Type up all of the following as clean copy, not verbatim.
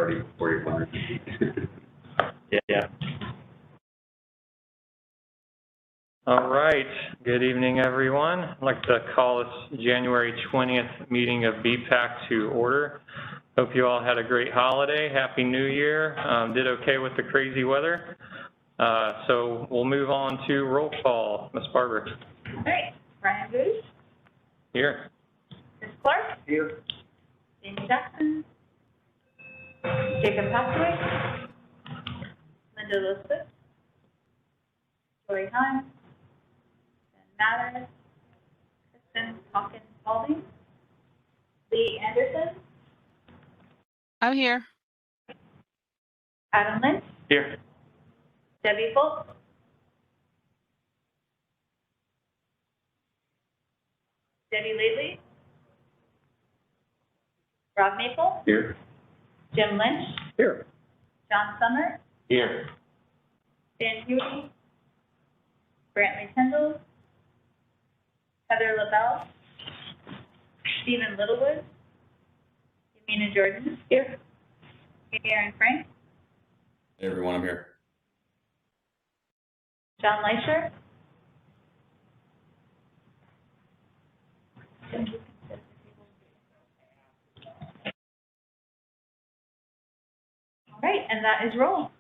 priority before you learn. Yeah. All right. Good evening, everyone. I'd like to call this January 20th meeting of BPAC to order. Hope you all had a great holiday. Happy New Year. Did okay with the crazy weather. So we'll move on to roll call. Ms. Barber. All right. Brian Booth. Here. Chris Clark. Here. Jamie Jackson. Jacob Pathway. Linda Elizabeth. Joy Hines. Ben Mathers. Kristen Hawkins Spalding. Lee Anderson. I'm here. Adam Lynch. Here. Debbie Fultz. Debbie Lately. Rob Maple. Here. Jim Lynch. Here. John Summer. Here. Dan Huey. Brantley Tyndall. Heather LaBelle. Stephen Littlewood. Yamina Jordan. Here. Aaron Frank. Hey everyone, I'm here. John Leisher. All right, and that is roll.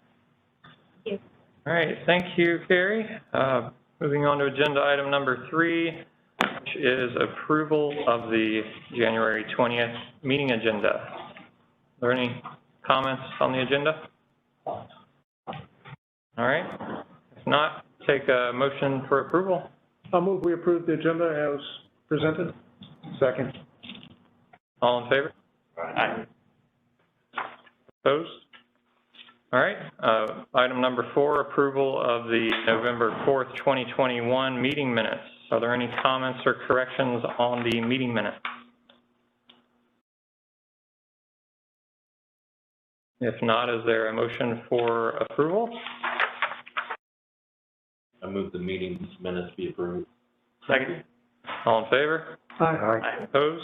Thank you. All right. Thank you, Carrie. Moving on to agenda item number 3, which is approval of the January 20th meeting agenda. Are there any comments on the agenda? All right. If not, take a motion for approval. I'll move we approve the agenda as presented. Second. All in favor? Aye. Opposed? All right. Item number 4, approval of the November 4th, 2021 meeting minutes. Are there any comments or corrections on the meeting minutes? If not, is there a motion for approval? I move the meeting minutes be approved. Second. All in favor? Aye. Opposed?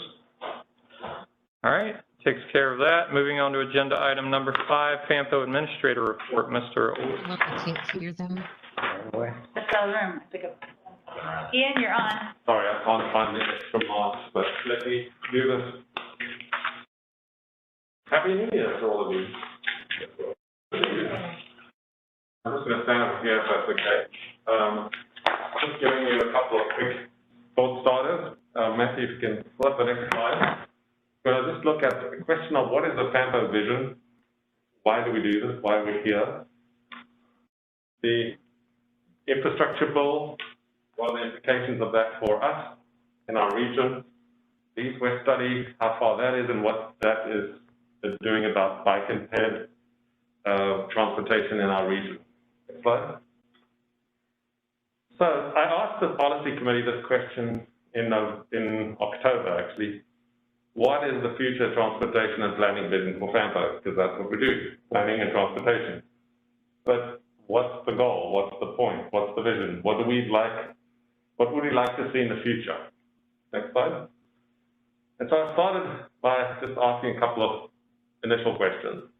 All right. Takes care of that. Moving on to agenda item number 5, FAMPO Administrator Report. Mr. Old. Look, I can't hear them. Let's go room. Pick up. Ian, you're on. Sorry, I can't find the extra marks, but let me do this. Happy New Year to all of you. I'm just going to stand up here if that's okay. Just giving you a couple of quick thought starters. Matthew, if you can flip the next slide. We're going to just look at the question of what is the FAMPO vision? Why do we do this? Why are we here? The infrastructure bill, what are the implications of that for us in our region? The East-West study, how far that is and what that is doing about bike and ped transportation in our region. Next slide. So I asked the policy committee this question in October, actually. What is the future transportation and planning vision for FAMPO? Because that's what we do, planning and transportation. But what's the goal? What's the point? What's the vision? What would we like to see in the future? Next slide. And so I started by just asking a couple of initial questions.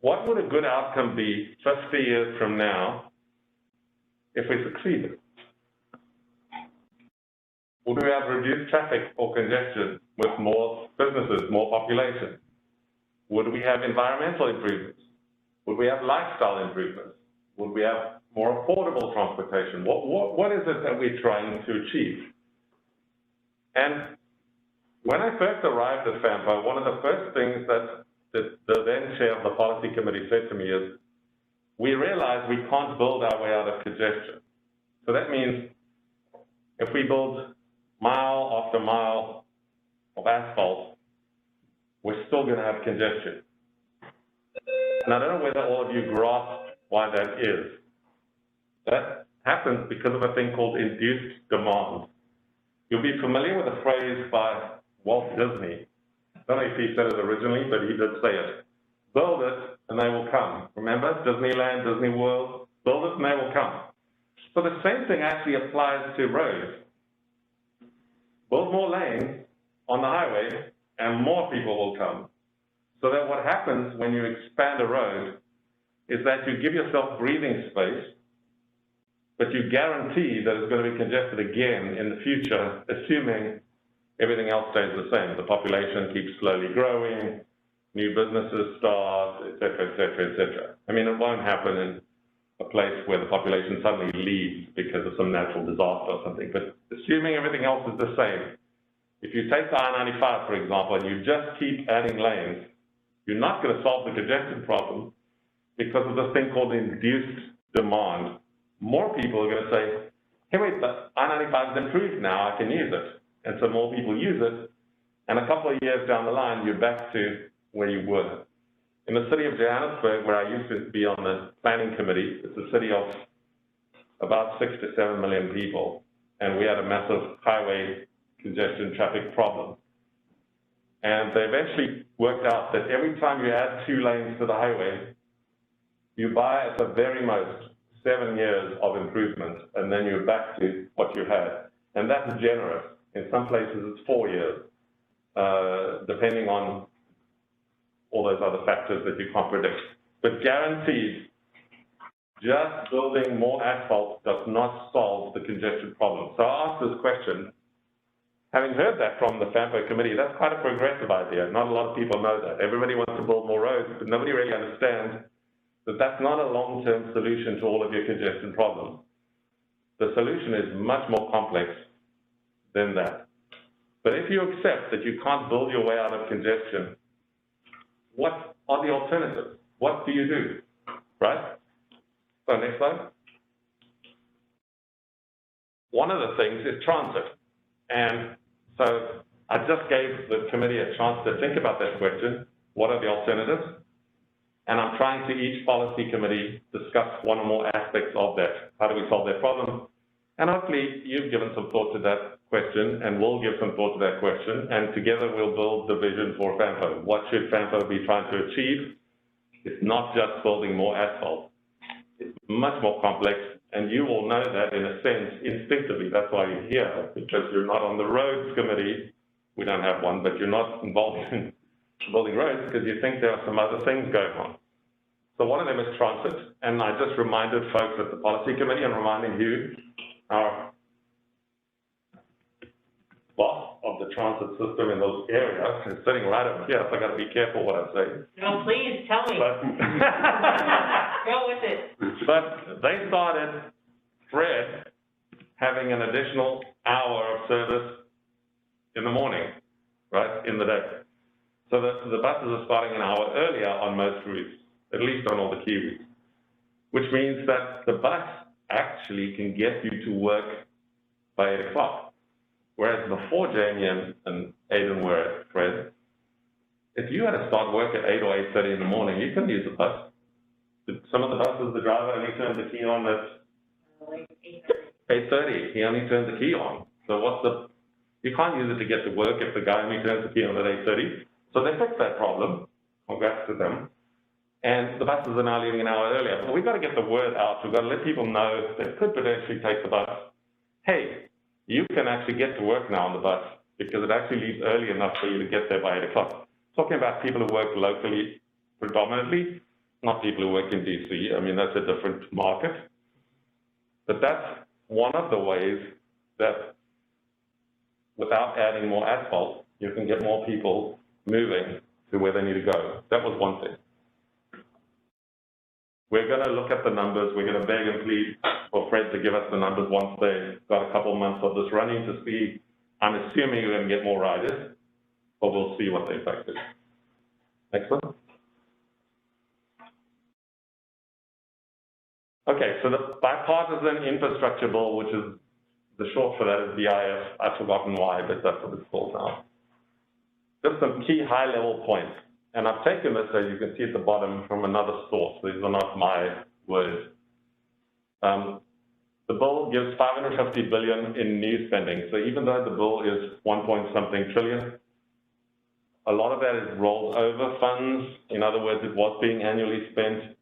What would a good outcome be 50 years from now if we succeeded? Would we have reduced traffic or congestion with more businesses, more population? Would we have environmental improvements? Would we have lifestyle improvements? Would we have more affordable transportation? What is it that we're trying to achieve? And when I first arrived at FAMPO, one of the first things that the then chair of the policy committee said to me is, we realize we can't build our way out of congestion. So that means if we build mile after mile of asphalt, we're still going to have congestion. And I don't know whether all of you grasp why that is. That happens because of a thing called induced demand. You'll be familiar with a phrase by Walt Disney. I don't know if he said it originally, but he did say it. Build it and they will come. Remember, Disneyland, Disney World, build it and they will come. So the same thing actually applies to roads. Build more lanes on the highway and more people will come. So that what happens when you expand a road is that you give yourself breathing space, but you guarantee that it's going to be congested again in the future, assuming everything else stays the same. The population keeps slowly growing, new businesses start, et cetera, et cetera, et cetera. I mean, it won't happen in a place where the population suddenly leaves because of some natural disaster or something, but assuming everything else is the same, if you take the I-95, for example, and you just keep adding lanes, you're not going to solve the congestion problem because of this thing called induced demand. More people are going to say, hey, wait, the I-95 is improved now, I can use it. And so more people use it, and a couple of years down the line, you're back to where you were. In the city of Johannesburg, where I used to be on the planning committee, it's a city of about 6 to 7 million people, and we had a massive highway congestion traffic problem. And they eventually worked out that every time you add 2 lanes to the highway, you buy at the very most 7 years of improvement, and then you're back to what you had. And that's generous. In some places, it's 4 years, depending on all those other factors that you can't predict. But guaranteed, just building more asphalt does not solve the congestion problem. So I asked this question, having heard that from the FAMPO committee, that's quite a progressive idea. Not a lot of people know that. Everybody wants to build more roads, but nobody really understands that that's not a long-term solution to all of your congestion problems. The solution is much more complex than that. But if you accept that you can't build your way out of congestion, what are the alternatives? What do you do, right? So next slide. One of the things is transit. And so I just gave the committee a chance to think about that question. What are the alternatives? And I'm trying to each policy committee discuss one or more aspects of that. How do we solve that problem? And hopefully you've given some thought to that question, and we'll give some thought to that question, and together we'll build the vision for FAMPO. What should FAMPO be trying to achieve? It's not just building more asphalt. It's much more complex, and you will know that in a sense instinctively. That's why you're here, because you're not on the roads committee. We don't have one, but you're not involved in building roads because you think there are some other things going on. So one of them is transit, and I just reminded folks at the policy committee and reminding you, our boss of the transit system in the area is sitting right over here, so I got to be careful what I say. No, please, tell me. But, Go with it. but they started, Fred, having an additional hour of service in the morning, right, in the day. So the buses are starting an hour earlier on most routes, at least on all the key routes, which means that the bus actually can get you to work by 8 o'clock. Whereas before Jamie and Aidan were at Fred, if you had to start work at 8 or 8:30 in the morning, you couldn't use the bus. Some of the buses, the driver only turns the key on at 8:30. He only turns the key on. So you can't use it to get to work if the guy only turns the key on at 8:30. So they fixed that problem. Congrats to them. And the buses are now leaving an hour earlier. But we've got to get the word out. We've got to let people know that could potentially take the bus. Hey, you can actually get to work now on the bus because it actually leaves early enough for you to get there by 8 o'clock. Talking about people who work locally predominantly, not people who work in DC. I mean, that's a different market. But that's one of the ways that without adding more asphalt, you can get more people moving to where they need to go. That was one thing. We're going to look at the numbers. We're going to beg and plead for Fred to give us the numbers once they've got a couple months of this running to see. I'm assuming we're going to get more riders, but we'll see what the effect is. Next one. Okay, so the bipartisan infrastructure bill, which is the short for that is BIF. I've forgotten why, but that's what it's called now. Just some key high-level points. And I've taken this, as you can see at the bottom, from another source. These are not my words. The bill gives $550 billion in new spending. So even though the bill is 1-point-something trillion, a lot of that is rolled over funds. In other words, it was being annually spent.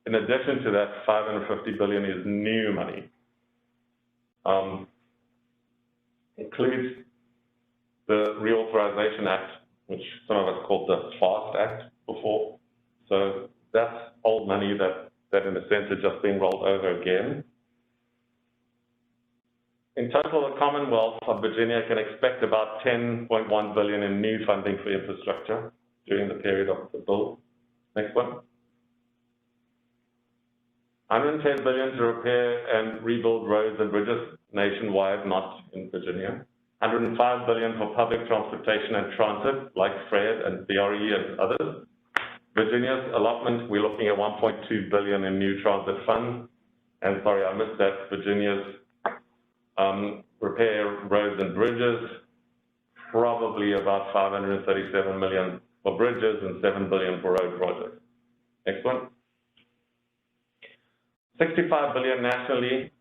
In addition to that, $550 billion is new money. Includes the Reauthorization Act, which some of us call the FAST Act, before. So that's old money that in a sense is just being rolled over again. In total, the Commonwealth of Virginia can expect about $10.1 billion in new funding for infrastructure during the period of the bill. Next one. $110 billion to repair and rebuild roads and bridges nationwide, not in Virginia. $105 billion for public transportation and transit, like FRED and BRE and others. Virginia's allotment, we're looking at $1.2 billion in new transit funds. And sorry, I missed that. Virginia's repair roads and bridges, probably about $537 million for bridges and $7 billion for road projects. Next one. $65 billion nationally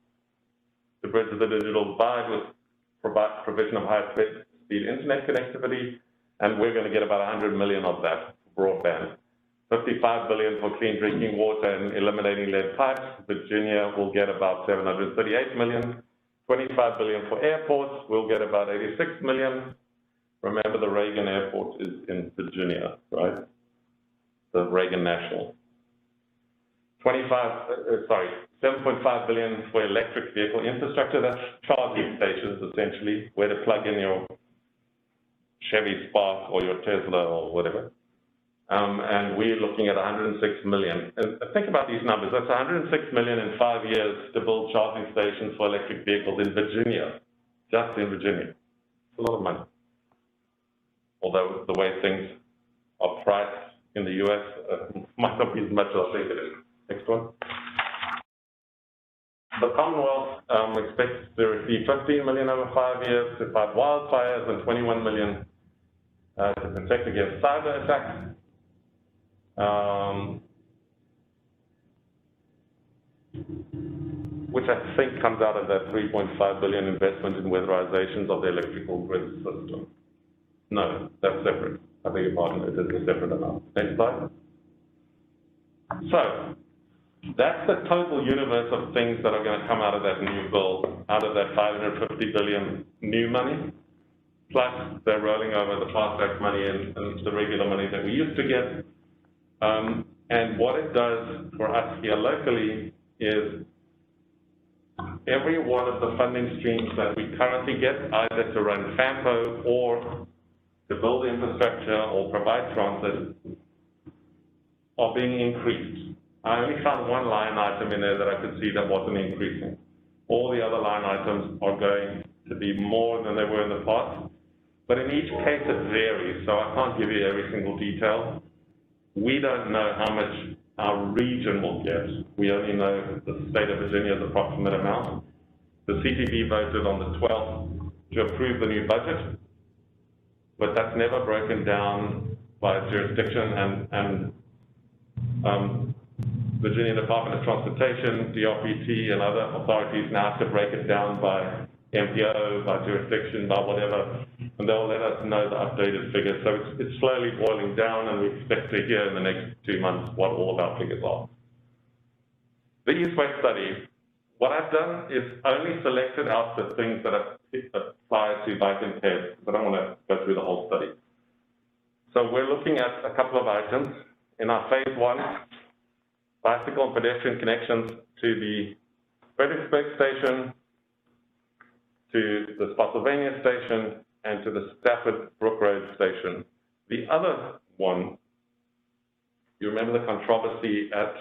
to bridge the digital divide with provision of high-speed internet connectivity, and we're going to get about $100 million of that for broadband. $55 billion for clean drinking water and eliminating lead pipes. Virginia will get about $738 million. $25 billion for airports. We'll get about $86 million. Remember, the Reagan Airport is in Virginia, right? The Reagan National. $7.5 billion for electric vehicle infrastructure. That's charging stations, essentially, where to plug in your Chevy Spark or your Tesla or whatever. And we're looking at $106 million. And think about these numbers. That's $106 million in 5 years to build charging stations for electric vehicles in Virginia, just in Virginia. It's a lot of money. Although the way things are priced in the U.S. Might not be as much as I think it is. Next one. The Commonwealth expects to receive $15 million over 5 years to fight wildfires and $21 million to protect against cyber attacks. Which I think comes out of that $3.5 billion investment in weatherizations of the electrical grid system. No, that's separate. I beg your pardon, it is a separate amount. Next slide. So, that's the total universe of things that are going to come out of that new bill, out of that $550 billion new money, plus they're rolling over the FAST Act money and the regular money that we used to get. And what it does for us here locally is every one of the funding streams that we currently get, either to run FAMPO or to build infrastructure or provide transit, are being increased. I only found one line item in there that I could see that wasn't increasing. All the other line items are going to be more than they were in the past. But in each case, it varies, so I can't give you every single detail. We don't know how much our region will get. We only know the state of Virginia's approximate amount. The CTV voted on the 12th to approve the new budget, but that's never broken down by jurisdiction, and Virginia Department of Transportation, DRPT, and other authorities now have to break it down by MPO, by jurisdiction, by whatever, and they'll let us know the updated figures. So it's slowly boiling down, and we expect to hear in the next 2 months what all of our figures are. The East-West study, what I've done is only selected out the things that apply to bike impaired, but I don't want to go through the whole study. So we're looking at a couple of items. In our phase 1, bicycle and pedestrian connections to the Fredericksburg station, to the Spotsylvania station, and to the Stafford Brook Road station. The other one, you remember the controversy at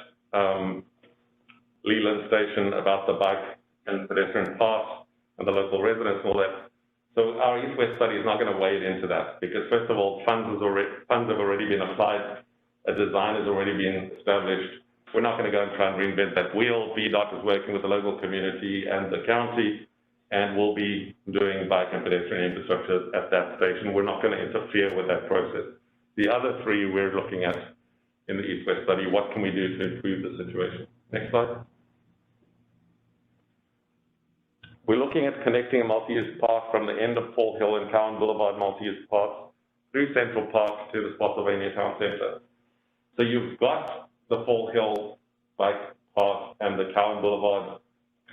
Leland Station about the bike and pedestrian path and the local residents and all that. So our East-West study is not going to wade into that because, first of all, funds have already been applied, a design has already been established. We're not going to go and try and reinvent that wheel. VDOT is working with the local community and the county, and we'll be doing bike and pedestrian infrastructure at that station. We're not going to interfere with that process. The other three we're looking at in the East-West study, what can we do to improve the situation? Next slide. We're looking at connecting a multi-use park from the end of Fall Hill and Cowan Boulevard multi-use park through Central Park to the Spotsylvania Town Center. So you've got the Fall Hill bike path and the Cowan Boulevard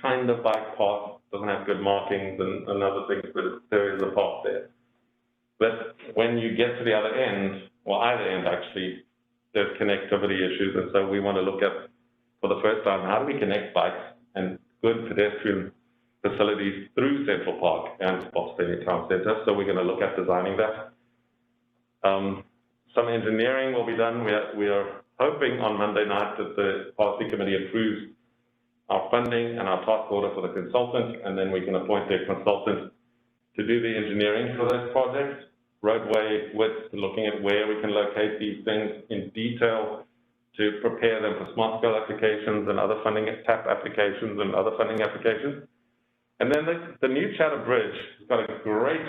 kind of bike path, doesn't have good markings and other things, but there is a path there. But when you get to the other end, or either end actually, there's connectivity issues, and so we want to look at, for the first time, how do we connect bikes and good pedestrian facilities through Central Park and Boston Town Centre. So we're going to look at designing that. Some engineering will be done. We are hoping on Monday night that the policy committee approves our funding and our task order for the consultant, and then we can appoint their consultant to do the engineering for this project. Roadway width, looking at where we can locate these things in detail to prepare them for smart scale applications and other funding, TAP applications and other funding applications. And then the new Chatham Bridge has got a great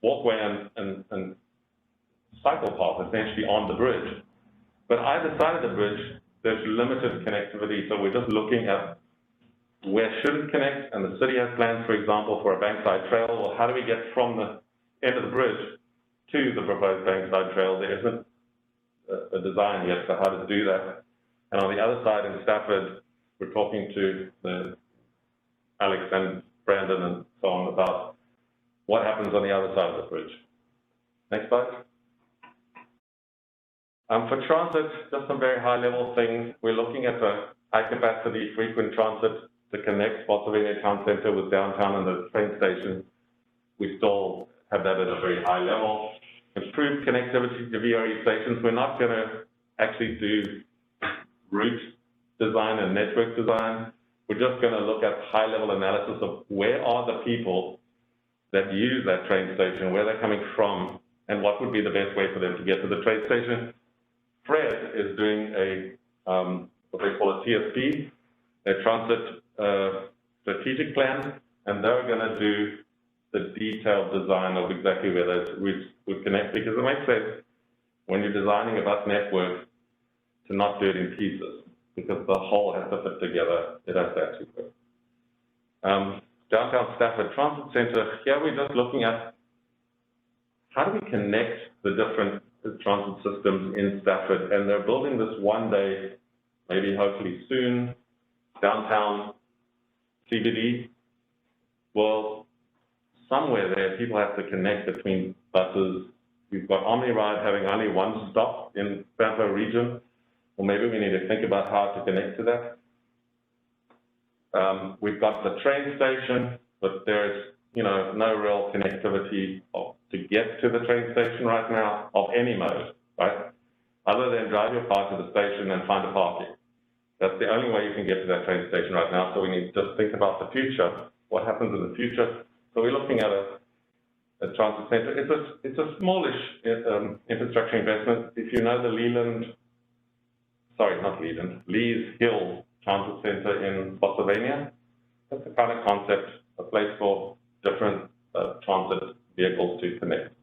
walkway and cycle path essentially on the bridge. But either side of the bridge, there's limited connectivity, so we're just looking at where should it connect, and the city has plans, for example, for a bankside trail. Well, how do we get from the end of the bridge to the proposed bankside trail? There isn't a design yet for how to do that. And on the other side in Stafford, we're talking to Alex and Brandon and so on about what happens on the other side of the bridge. Next slide. For transit, just some very high-level things. We're looking at the high-capacity frequent transit to connect Boston Town Centre with downtown and the train station. We still have that at a very high level. Improved connectivity to VRE stations. We're not going to actually do route design and network design. We're just going to look at high-level analysis of where are the people that use that train station, where they're coming from, and what would be the best way for them to get to the train station. Fred is doing a, what they call a TSP, a transit strategic plan, and they're going to do the detailed design of exactly where those routes would connect, because it makes sense when you're designing a bus network to not do it in pieces, because the whole has to fit together. It has to actually work. Downtown Stafford Transit Centre, here we're just looking at how do we connect the different transit systems in Stafford, and they're building this one day, maybe hopefully soon, downtown CBD. Well, somewhere there, people have to connect between buses. We've got OmniRide having only one stop in FAMPO region, or maybe we need to think about how to connect to that. We've got the train station, but there's no real connectivity to get to the train station right now of any mode, right? Other than drive your car to the station and find a parking. That's the only way you can get to that train station right now. So we need to just think about the future. What happens in the future? So we're looking at a transit center. It's a smallish infrastructure investment. If you know the Lees Hill Transit Center in Pennsylvania, that's the kind of concept, a place for different transit vehicles to connect.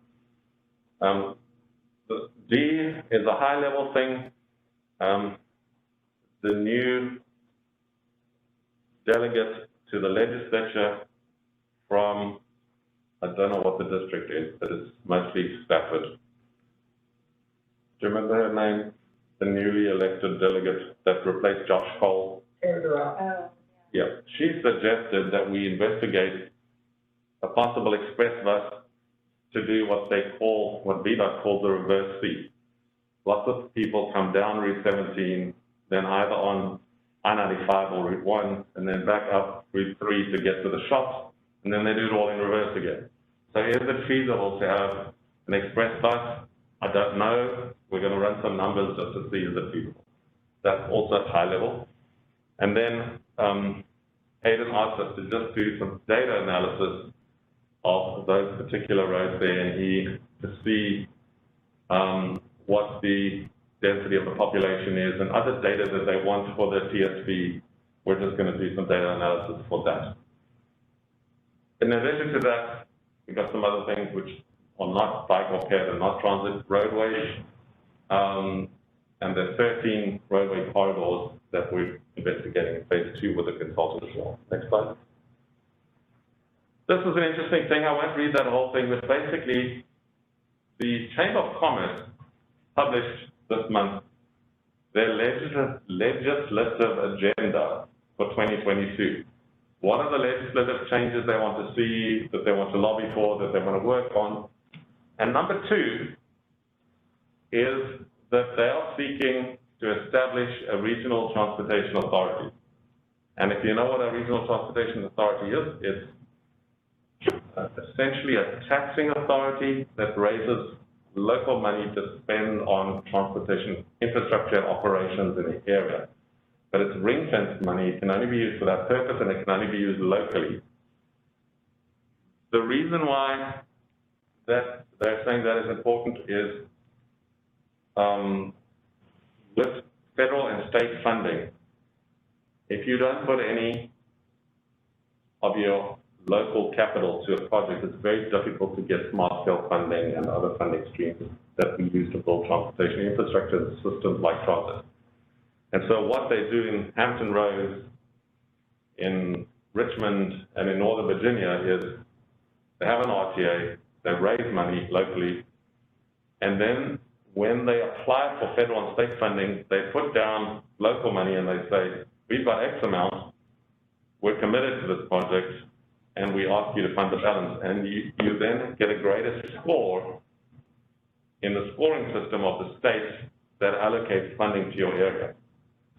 The D is a high-level thing. The new delegate to the legislature from, I don't know what the district is, but it's mostly Stafford. Do you remember her name? The newly elected delegate that replaced Josh Cole. Oh. Yeah, she suggested that we investigate a possible express bus to do what VDOT calls the reverse seat. Lots of people come down Route 17, then either on I-95 or Route 1, and then back up Route 3 to get to the shops, and then they do it all in reverse again. So is it feasible to have an express bus? I don't know. We're going to run some numbers just to see is it feasible. That's also high level. And then Hayden asked us to just do some data analysis of those particular roads there in E to see what the density of the population is and other data that they want for their TSB. We're just going to do some data analysis for that. In addition to that, we've got some other things which are not bike or ped and not transit roadways. And there's 13 roadway corridors that we're investigating in phase 2 with a consultant as well. Next slide. This is an interesting thing. I won't read that whole thing, but basically the Chamber of Commerce published this month their legislative agenda for 2022. What are the legislative changes they want to see, that they want to lobby for, that they want to work on? And number 2 is that they are seeking to establish a regional transportation authority. And if you know what a regional transportation authority is, it's essentially a taxing authority that raises local money to spend on transportation infrastructure and operations in the area. But it's ring-fenced money. It can only be used for that purpose, and it can only be used locally. The reason why that they're saying that is important is with federal and state funding, if you don't put any of your local capital to a project, it's very difficult to get smart-scale funding and other funding streams that we use to build transportation infrastructure and systems like transit. And so what they do in Hampton Roads, in Richmond, and in Northern Virginia is they have an RTA, they raise money locally, and then when they apply for federal and state funding, they put down local money and they say, we've got X amount, we're committed to this project, and we ask you to fund the balance. And you then get a greater score in the scoring system of the state that allocates funding to your area.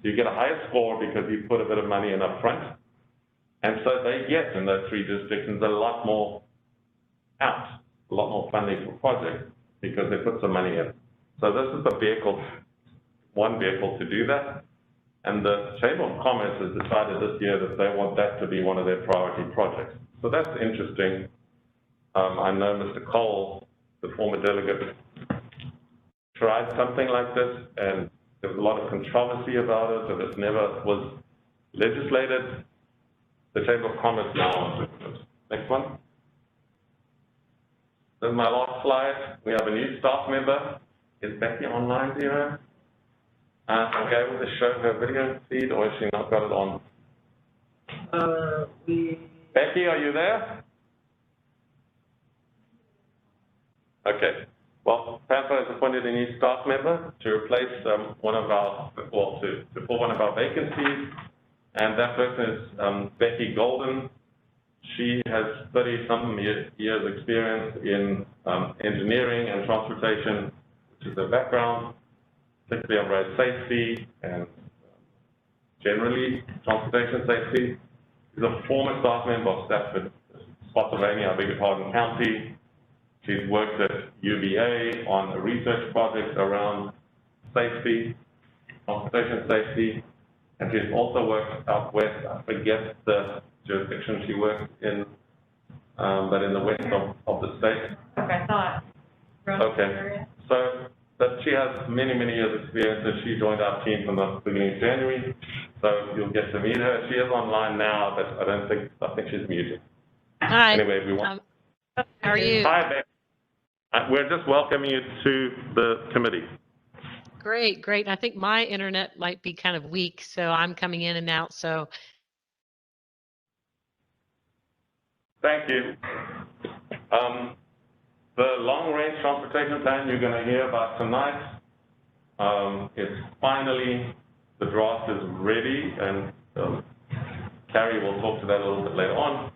So you get a higher score because you put a bit of money in up front. And so they get, in those 3 jurisdictions, a lot more out, a lot more funding for projects because they put some money in. So this is the vehicle, one vehicle to do that. And the Chamber of Commerce has decided this year that they want that to be one of their priority projects. So that's interesting. I know Mr. Cole, the former delegate, tried something like this, and there was a lot of controversy about it, and it never was legislated. The Chamber of Commerce now wants to do it. Next one. This is my last slide. We have a new staff member. Is Becky online, do you know? Are we able to show her video feed, or has she not got it on? Becky, are you there? Okay. Well, FAMPO has appointed a new staff member to replace one of our, well, to fill one of our vacancies, and that person is Becky Golden. She has 30-some years experience in engineering and transportation, which is her background, particularly on road safety and generally transportation safety. She's a former staff member of Stafford, Spotsylvania, I beg your pardon, County. She's worked at UVA on research projects around safety, transportation safety, and she's also worked out west. I forget the jurisdiction she works in, but in the west of the state. Okay, I thought. Okay, so but she has many, many years experience, and she joined our team from the beginning of January, so you'll get to meet her. She is online now, but I think she's muted. Hi. Anyway, we want. How are you? Hi, Beck. We're just welcoming you to the committee. Great, great. I think my internet might be kind of weak, so I'm coming in and out, so. Thank you. The long-range transportation plan you're going to hear about tonight, it's finally, the draft is ready, and Carrie will talk to that a little bit later on.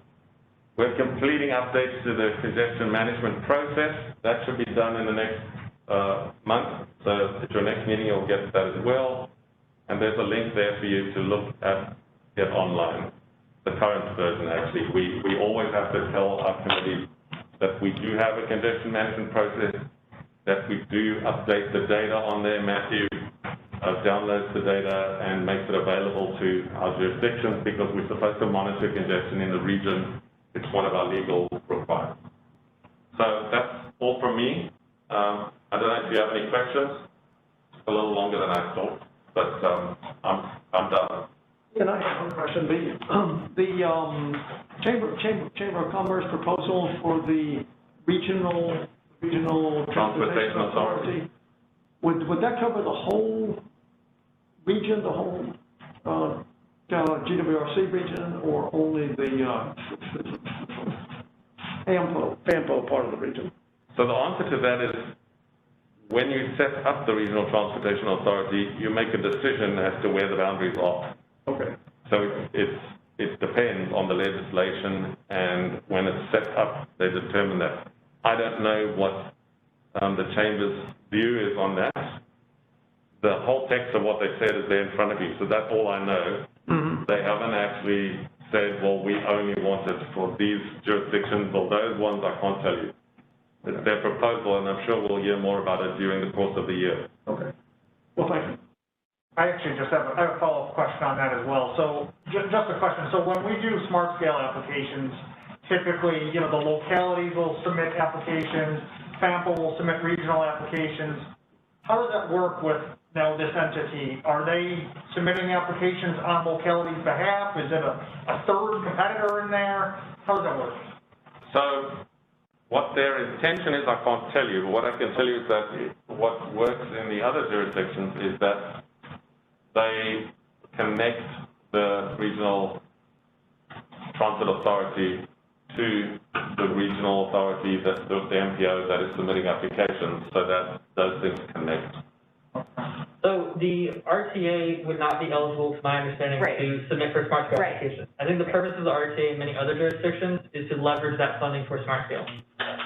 We're completing updates to the congestion management process. That should be done in the next month. So at your next meeting, you'll get that as well. And there's a link there for you to look at it online. The current version, actually. We always have to tell our committee that we do have a congestion management process, that we do update the data on there. Matthew downloads the data and makes it available to our jurisdictions because we're supposed to monitor congestion in the region. It's one of our legal requirements. So that's all from me. I don't know if you have any questions. It's a little longer than I thought, but I'm done. And I have one question. The Chamber of Commerce proposal for the regional transportation authority, would that cover the whole region, the whole GWRC region, or only the FAMPO part of the region? So the answer to that is, when you set up the Regional Transportation Authority, you make a decision as to where the boundaries are. Okay. So it depends on the legislation, and when it's set up, they determine that. I don't know what the Chamber's view is on that. the whole text of what they said is there in front of you, so that's all I know. They haven't actually said, well, we only want it for these jurisdictions, well, those ones I can't tell you. It's their proposal, and I'm sure we'll hear more about it during the course of the year. Okay. Well, thank you. I actually just have a follow-up question on that as well. So just a question. So when we do smart scale applications, typically, you know, the localities will submit applications, FAMPO will submit regional applications. How does that work with now this entity? Are they submitting applications on localities' behalf? Is it a third competitor in there? How does that work? So what their intention is, I can't tell you, but what I can tell you is that what works in the other jurisdictions is that they connect the regional transit authority to the regional authority, the MPO that is submitting applications, so that those things connect. So the RTA would not be eligible, to my understanding, to submit for smart scale applications. I think the purpose of the RTA in many other jurisdictions is to leverage that funding for smart scale.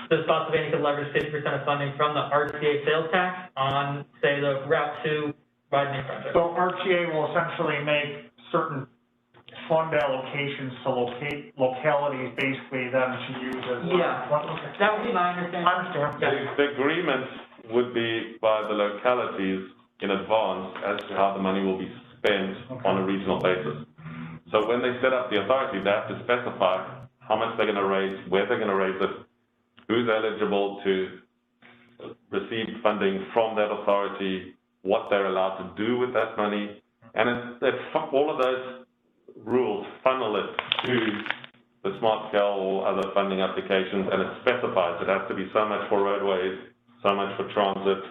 So Spotsylvania could leverage 50% of funding from the RTA sales tax on, say, the Route 2 widening project. So RTA will essentially make certain fund allocations to localities basically then to use as well. Yeah, that would be my understanding. I understand. The agreement would be by the localities in advance as to how the money will be spent on a regional basis. So when they set up the authority, they have to specify how much they're going to raise, where they're going to raise it, who's eligible to receive funding from that authority, what they're allowed to do with that money, and all of those rules funnel it to the smart scale or other funding applications, and it specifies it has to be so much for roadways, so much for transit,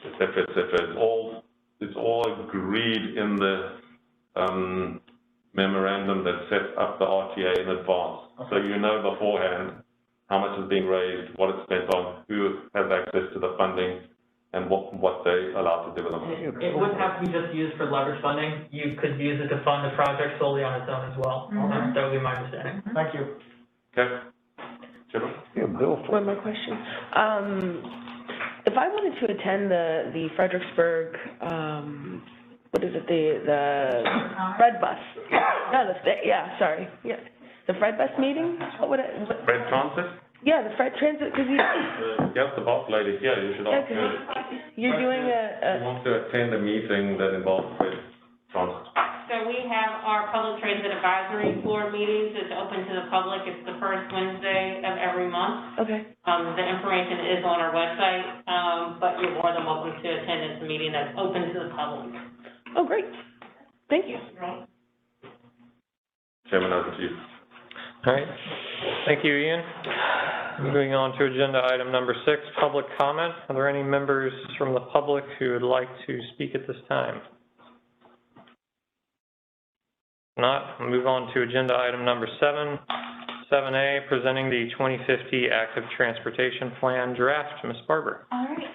et cetera, et cetera. It's all agreed in the memorandum that sets up the RTA in advance. So you know beforehand how much is being raised, what it's spent on, who has access to the funding, and what they're allowed to do with the money. It wouldn't have to be just used for leverage funding. You could use it to fund the project solely on its own as well. That would be my understanding. Thank you. Okay. Jim? Yeah, Bill. One more question. If I wanted to attend the Fredericksburg, what is it, the Fred Bus? No, the Fred Bus meeting? What would it? Fred Transit? Yeah, the Fred Transit, because Yes, the boss lady here, you should ask her. you're doing She wants to attend a meeting that involves Fred Transit. So we have our public transit advisory floor meetings. It's open to the public. It's the first Wednesday of every month. Okay. The information is on our website, but you're more than welcome to attend. It's a meeting that's open to the public. Oh, great. Thank you. Chairman, over to you. All right. Thank you, Ian. Moving on to agenda item number 6, public comment. Are there any members from the public who would like to speak at this time? If not, we'll move on to agenda item number 7, 7A, presenting the 2050 Active Transportation Plan draft. Ms. Barber. All right.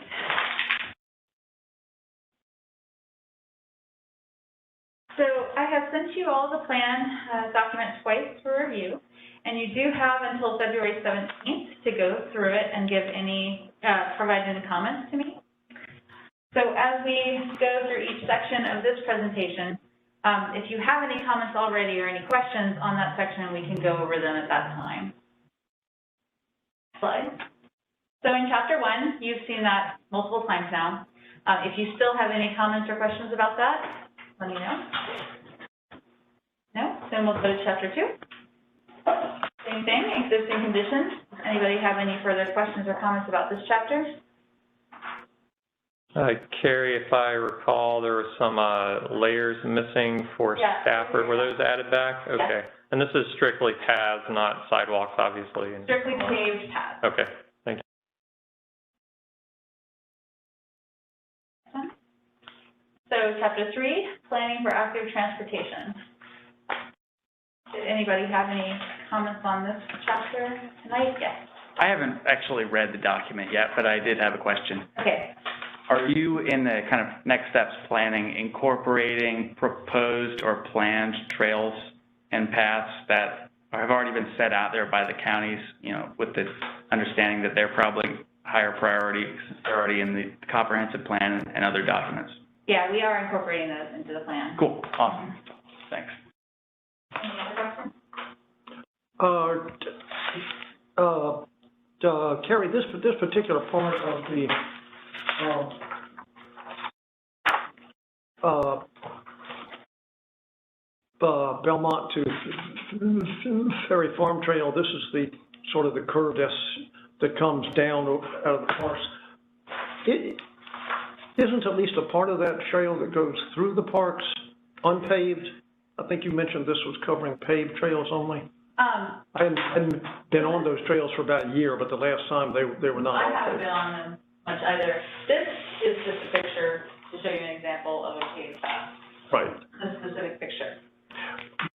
So I have sent you all the plan document twice for review, and you do have until February 17th to go through it and give any, provide any comments to me. So as we go through each section of this presentation, if you have any comments already or any questions on that section, we can go over them at that time. Slide. So in Chapter 1, you've seen that multiple times now. If you still have any comments or questions about that, let me know. No? Then we'll go to Chapter 2. Same thing, existing conditions. Anybody have any further questions or comments about this chapter? Carrie, if I recall, there were some layers missing for Stafford. Were those added back? Okay. Yes. And this is strictly paths, not sidewalks, obviously. Strictly paved paths. Okay. Thank you. So Chapter 3, planning for active transportation. Did anybody have any comments on this chapter tonight? Yes. I haven't actually read the document yet, but I did have a question. Okay. Are you in the kind of next steps planning incorporating proposed or planned trails and paths that have already been set out there by the counties, you know, with the understanding that they're probably higher priority since they're already in the comprehensive plan and other documents? Yeah, we are incorporating those into the plan. Cool, awesome, thanks. Any other questions? Carrie, this particular part of the, Belmont to Ferry Farm Trail, this is the sort of the curve that comes down out of the parks. Isn't at least a part of that trail that goes through the parks unpaved? I think you mentioned this was covering paved trails only. I hadn't been on those trails for about a year, but the last time they were not. I haven't been on them much either. This is just a picture to show you an example of a paved path. Right. A specific picture.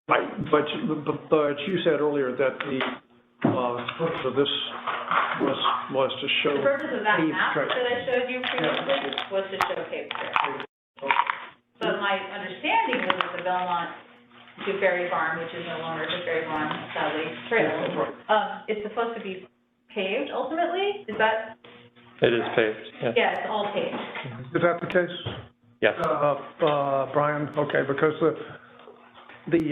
Right, but you said earlier that the purpose of this was to show. The purpose of that paved map trail. that I showed you previously was to show paved trail. But my understanding was that the Belmont to Ferry Farm, which is no longer the Ferry Farm, sadly, trail, it's supposed to be paved ultimately? Is that? It is paved, yes. Yeah, it's all paved. Is that the case? Yes. Brian, okay, because the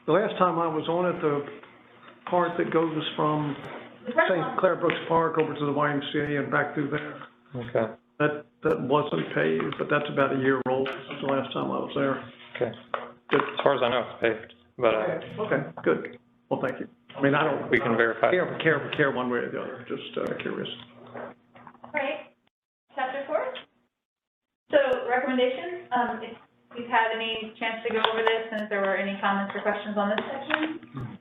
last time I was on it, the part that goes from St. Clair Brooks Park over to the YMCA and back through there. Okay. That wasn't paved, but that's about a year old since the last time I was there. Okay. Good. As far as I know, it's paved, but okay, good. Well, thank you. I mean, I don't. We can verify. Care one way or the other. Just curious. All right. Chapter 4. So recommendations. If you've had any chance to go over this, and if there were any comments or questions on this section.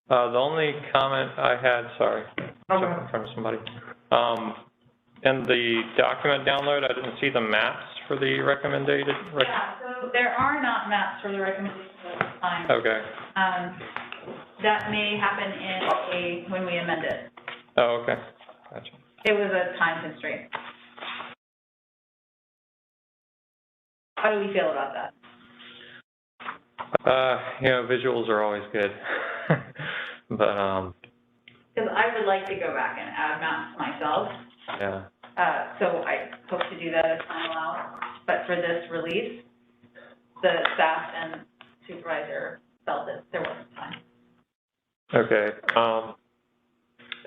The only comment I had, sorry, jumping in front of somebody. In the document download, I didn't see the maps for the recommended. Yeah, so there are not maps for the recommendations at this time. Okay. That may happen when we amend it. Oh, okay. Gotcha. It was a time constraint. How do we feel about that? You know, visuals are always good, but because I would like to go back and add maps myself. yeah. So I hope to do that as time allows. But for this release, the staff and supervisor felt that there wasn't time. Okay.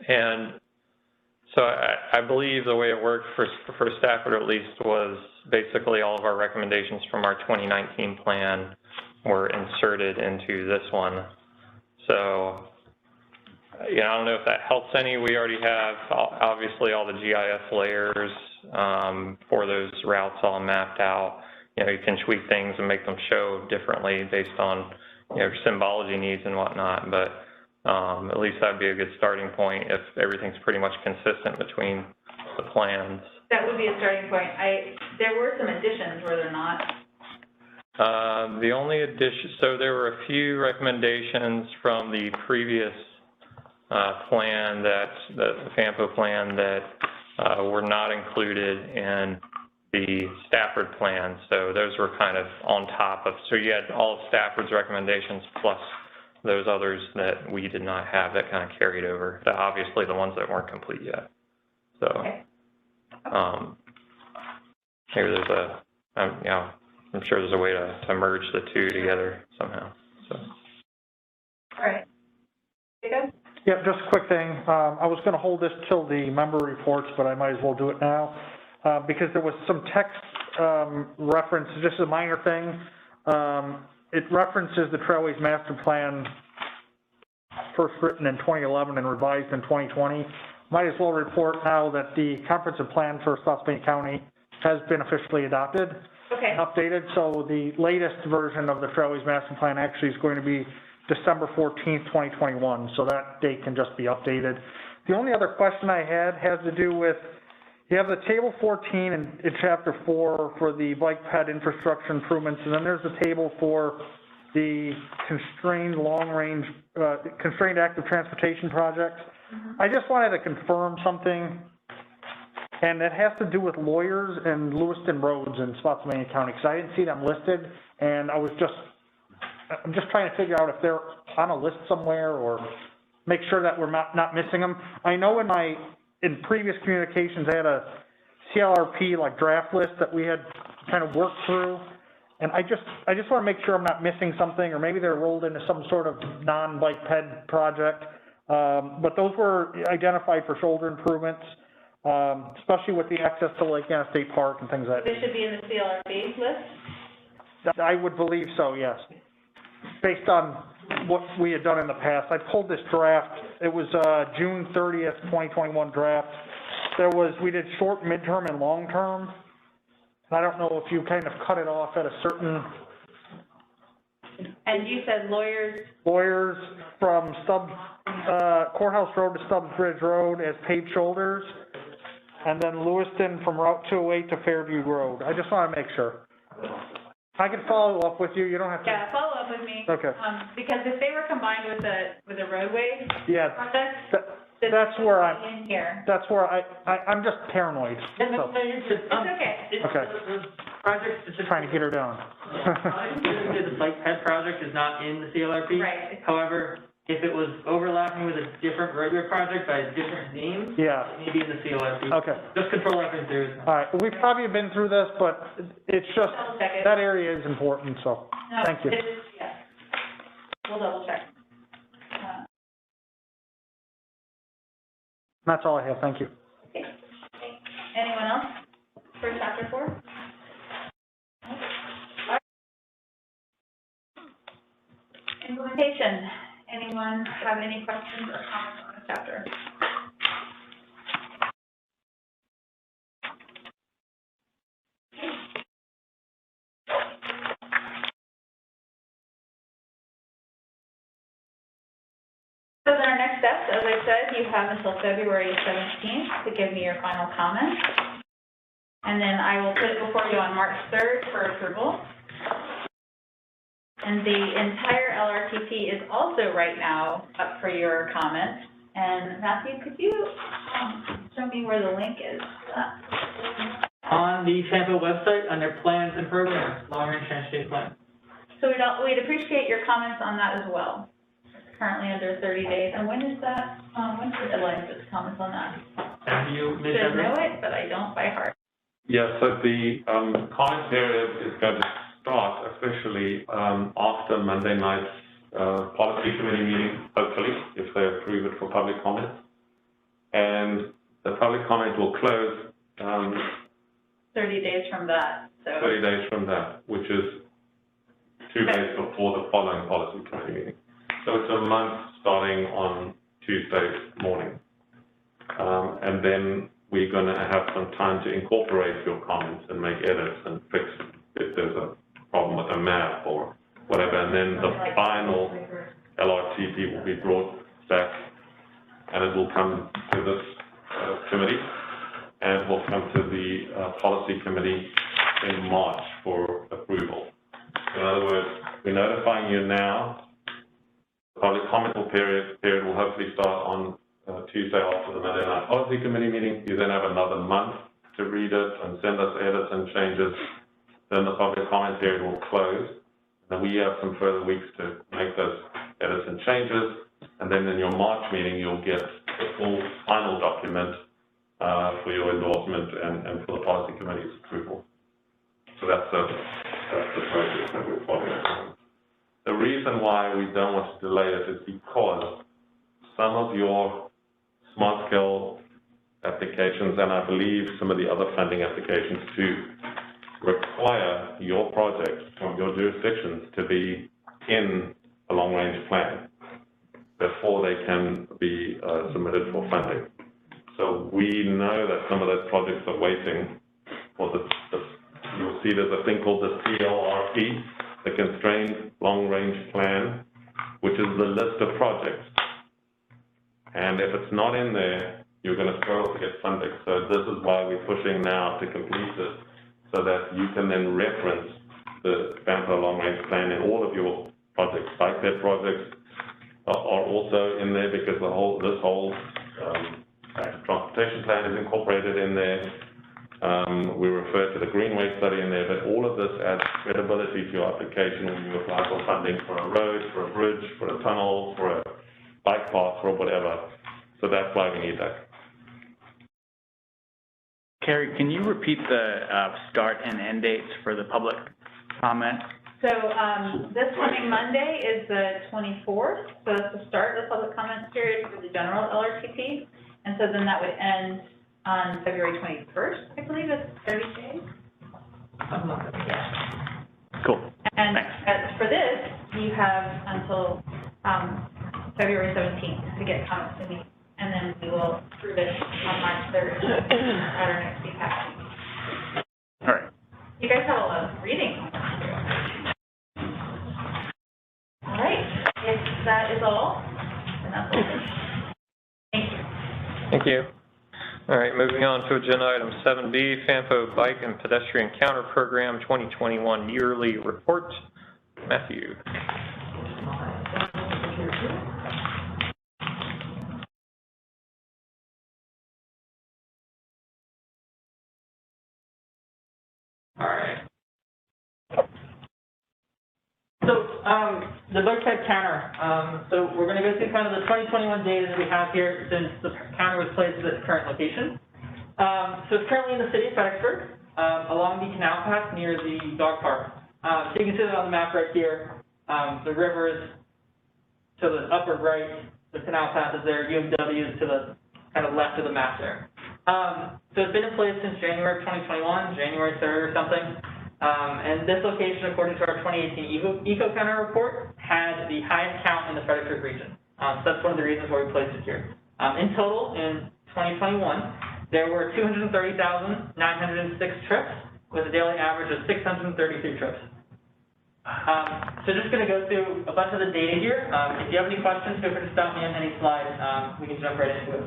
And so I believe the way it worked for Stafford at least was basically all of our recommendations from our 2019 plan were inserted into this one. So, you know, I don't know if that helps any. We already have obviously all the GIS layers for those routes all mapped out. You know, you can tweak things and make them show differently based on, you know, symbology needs and whatnot, but at least that'd be a good starting point if everything's pretty much consistent between the plans. That would be a starting point. There were some additions, were there not? The only addition, so there were a few recommendations from the previous plan, the FAMPO plan, that were not included in the Stafford plan. So those were kind of on top of, so you had all of Stafford's recommendations plus those others that we did not have that kind of carried over, obviously the ones that weren't complete yet. So maybe there's a, you know, I'm sure there's a way to merge the two together somehow. So. All right. Jacob? Yeah, just a quick thing. I was going to hold this till the member reports, but I might as well do it now because there was some text reference, just a minor thing. It references the Trailways Master Plan first written in 2011 and revised in 2020. Might as well report now that the comprehensive plan for South Spain County has been officially adopted. Okay. Updated, so the latest version of the Trailways Master Plan actually is going to be December 14th, 2021, so that date can just be updated. The only other question I had has to do with, you have the table 14 in chapter 4 for the bike ped infrastructure improvements, and then there's a table for the constrained long-range, constrained active transportation projects. Mm-hmm. I just wanted to confirm something, and it has to do with lawyers and Lewiston roads in Spotsylvania County, because I didn't see them listed, and I'm just trying to figure out if they're on a list somewhere or make sure that we're not missing them. I know in previous communications I had a CLRP like draft list that we had kind of worked through. And I just want to make sure I'm not missing something, or maybe they're rolled into some sort of non-bike ped project. But those were identified for shoulder improvements, especially with the access to Lake Anna State Park and things like that. They should be in the CLRP list? I would believe so, yes. Based on what we had done in the past. I pulled this draft. It was June 30th, 2021 draft. We did short, midterm, and long term. I don't know if you kind of cut it off at a certain. And you said lawyers? Lawyers from Courthouse Road to Stubbs Bridge Road as paved shoulders, and then Lewiston from Route 208 to Fairview Road. I just want to make sure. I can follow up with you. You don't have to. Yeah, follow up with me. Okay. Because if they were combined with a roadway project, that's where I'm. In here. That's where I'm just paranoid. It's okay. Okay. The project specifically. Trying to get her down. The bike ped project is not in the CLRP. Right. However, if it was overlapping with a different roadway project by a different name, yeah, it may be in the CLRP. Okay. Just control F in theory. All right. We've probably been through this, but it's just that area is important. So thank you. Yeah. We'll double check. That's all I have. Thank you. Okay. Anyone else for chapter 4? Implementation. Anyone have any questions or comments on this chapter? So then our next steps, as I said, you have until February 17th to give me your final comments. And then I will put it before you on March 3rd for approval. And the entire LRTP is also right now up for your comments. And Matthew, could you show me where the link is? On the FAMPO website, under plans and programs, long-range transportation plan. So we'd appreciate your comments on that as well. Currently under 30 days. And when is that, when's the deadline for the comments on that? Have you made Should know it, but I don't by heart. Yeah, so the comment period is going to start officially after Monday night's policy committee meeting, hopefully, if they approve it for public comment. And the public comment will close 30 days from that. So 30 days from that, which is 2 days before the following policy committee meeting. So it's a month starting on Tuesday morning. And then we're going to have some time to incorporate your comments and make edits and fix if there's a problem with a map or whatever. And then the final LRTP will be brought back and it will come to this committee and it will come to the policy committee in March for approval. In other words, we're notifying you now. The public comment period will hopefully start on Tuesday after the Monday night policy committee meeting. You then have another month to read it and send us edits and changes. Then the public comment period will close. And we have some further weeks to make those edits and changes. And then in your March meeting, you'll get the full final document for your endorsement and for the policy committee's approval. So that's the process that we're following. The reason why we don't want to delay it is because some of your smart scale applications, and I believe some of the other funding applications too, require your projects from your jurisdictions to be in a long-range plan before they can be submitted for funding. So we know that some of those projects are waiting for you'll see there's a thing called the CLRP, the Constrained Long-Range Plan, which is the list of projects. And if it's not in there, you're going to struggle to get funding. So this is why we're pushing now to complete it, so that you can then reference the FAMPO long-range plan in all of your projects. Bike ped projects are also in there because this whole transportation plan is incorporated in there. We refer to the Greenway study in there, but all of this adds credibility to your application when you apply for funding for a road, for a bridge, for a tunnel, for a bike path, or whatever. So that's why we need that. Carrie, can you repeat the start and end dates for the public comment? So this coming Monday is the 24th, so that's the start of the public comment period for the general LRTP, and so then that would end on February 21st, I believe it's 30 days. Yeah. Cool. And Thanks. for this, you have until February 17th to get comments to me, and then we will approve it on March 3rd at our next BPAC. All right. You guys have a lot of reading. All right, if that is all, then that's all. Thank you. Thank you. All right, moving on to agenda item 7B, FAMPO Bike and Pedestrian Counter Program 2021 Yearly Report. Matthew. All right. So, the bike type counter. So we're going to go through kind of the 2021 data that we have here since the counter was placed at its current location. So it's currently in the city of Fredericksburg, along the canal path near the dog park. So you can see that on the map right here. The river is to the upper right, the canal path is there, UMW is to the kind of left of the map there. So it's been in place since January of 2021, January 3rd or something. And this location, according to our 2018 Eco Counter report, had the highest count in the Fredericksburg region. So that's one of the reasons why we placed it here. In total, in 2021, there were 230,906 trips, with a daily average of 633 trips. So just going to go through a bunch of the data here. If you have any questions, feel free to stop me on any slide. We can jump right into it.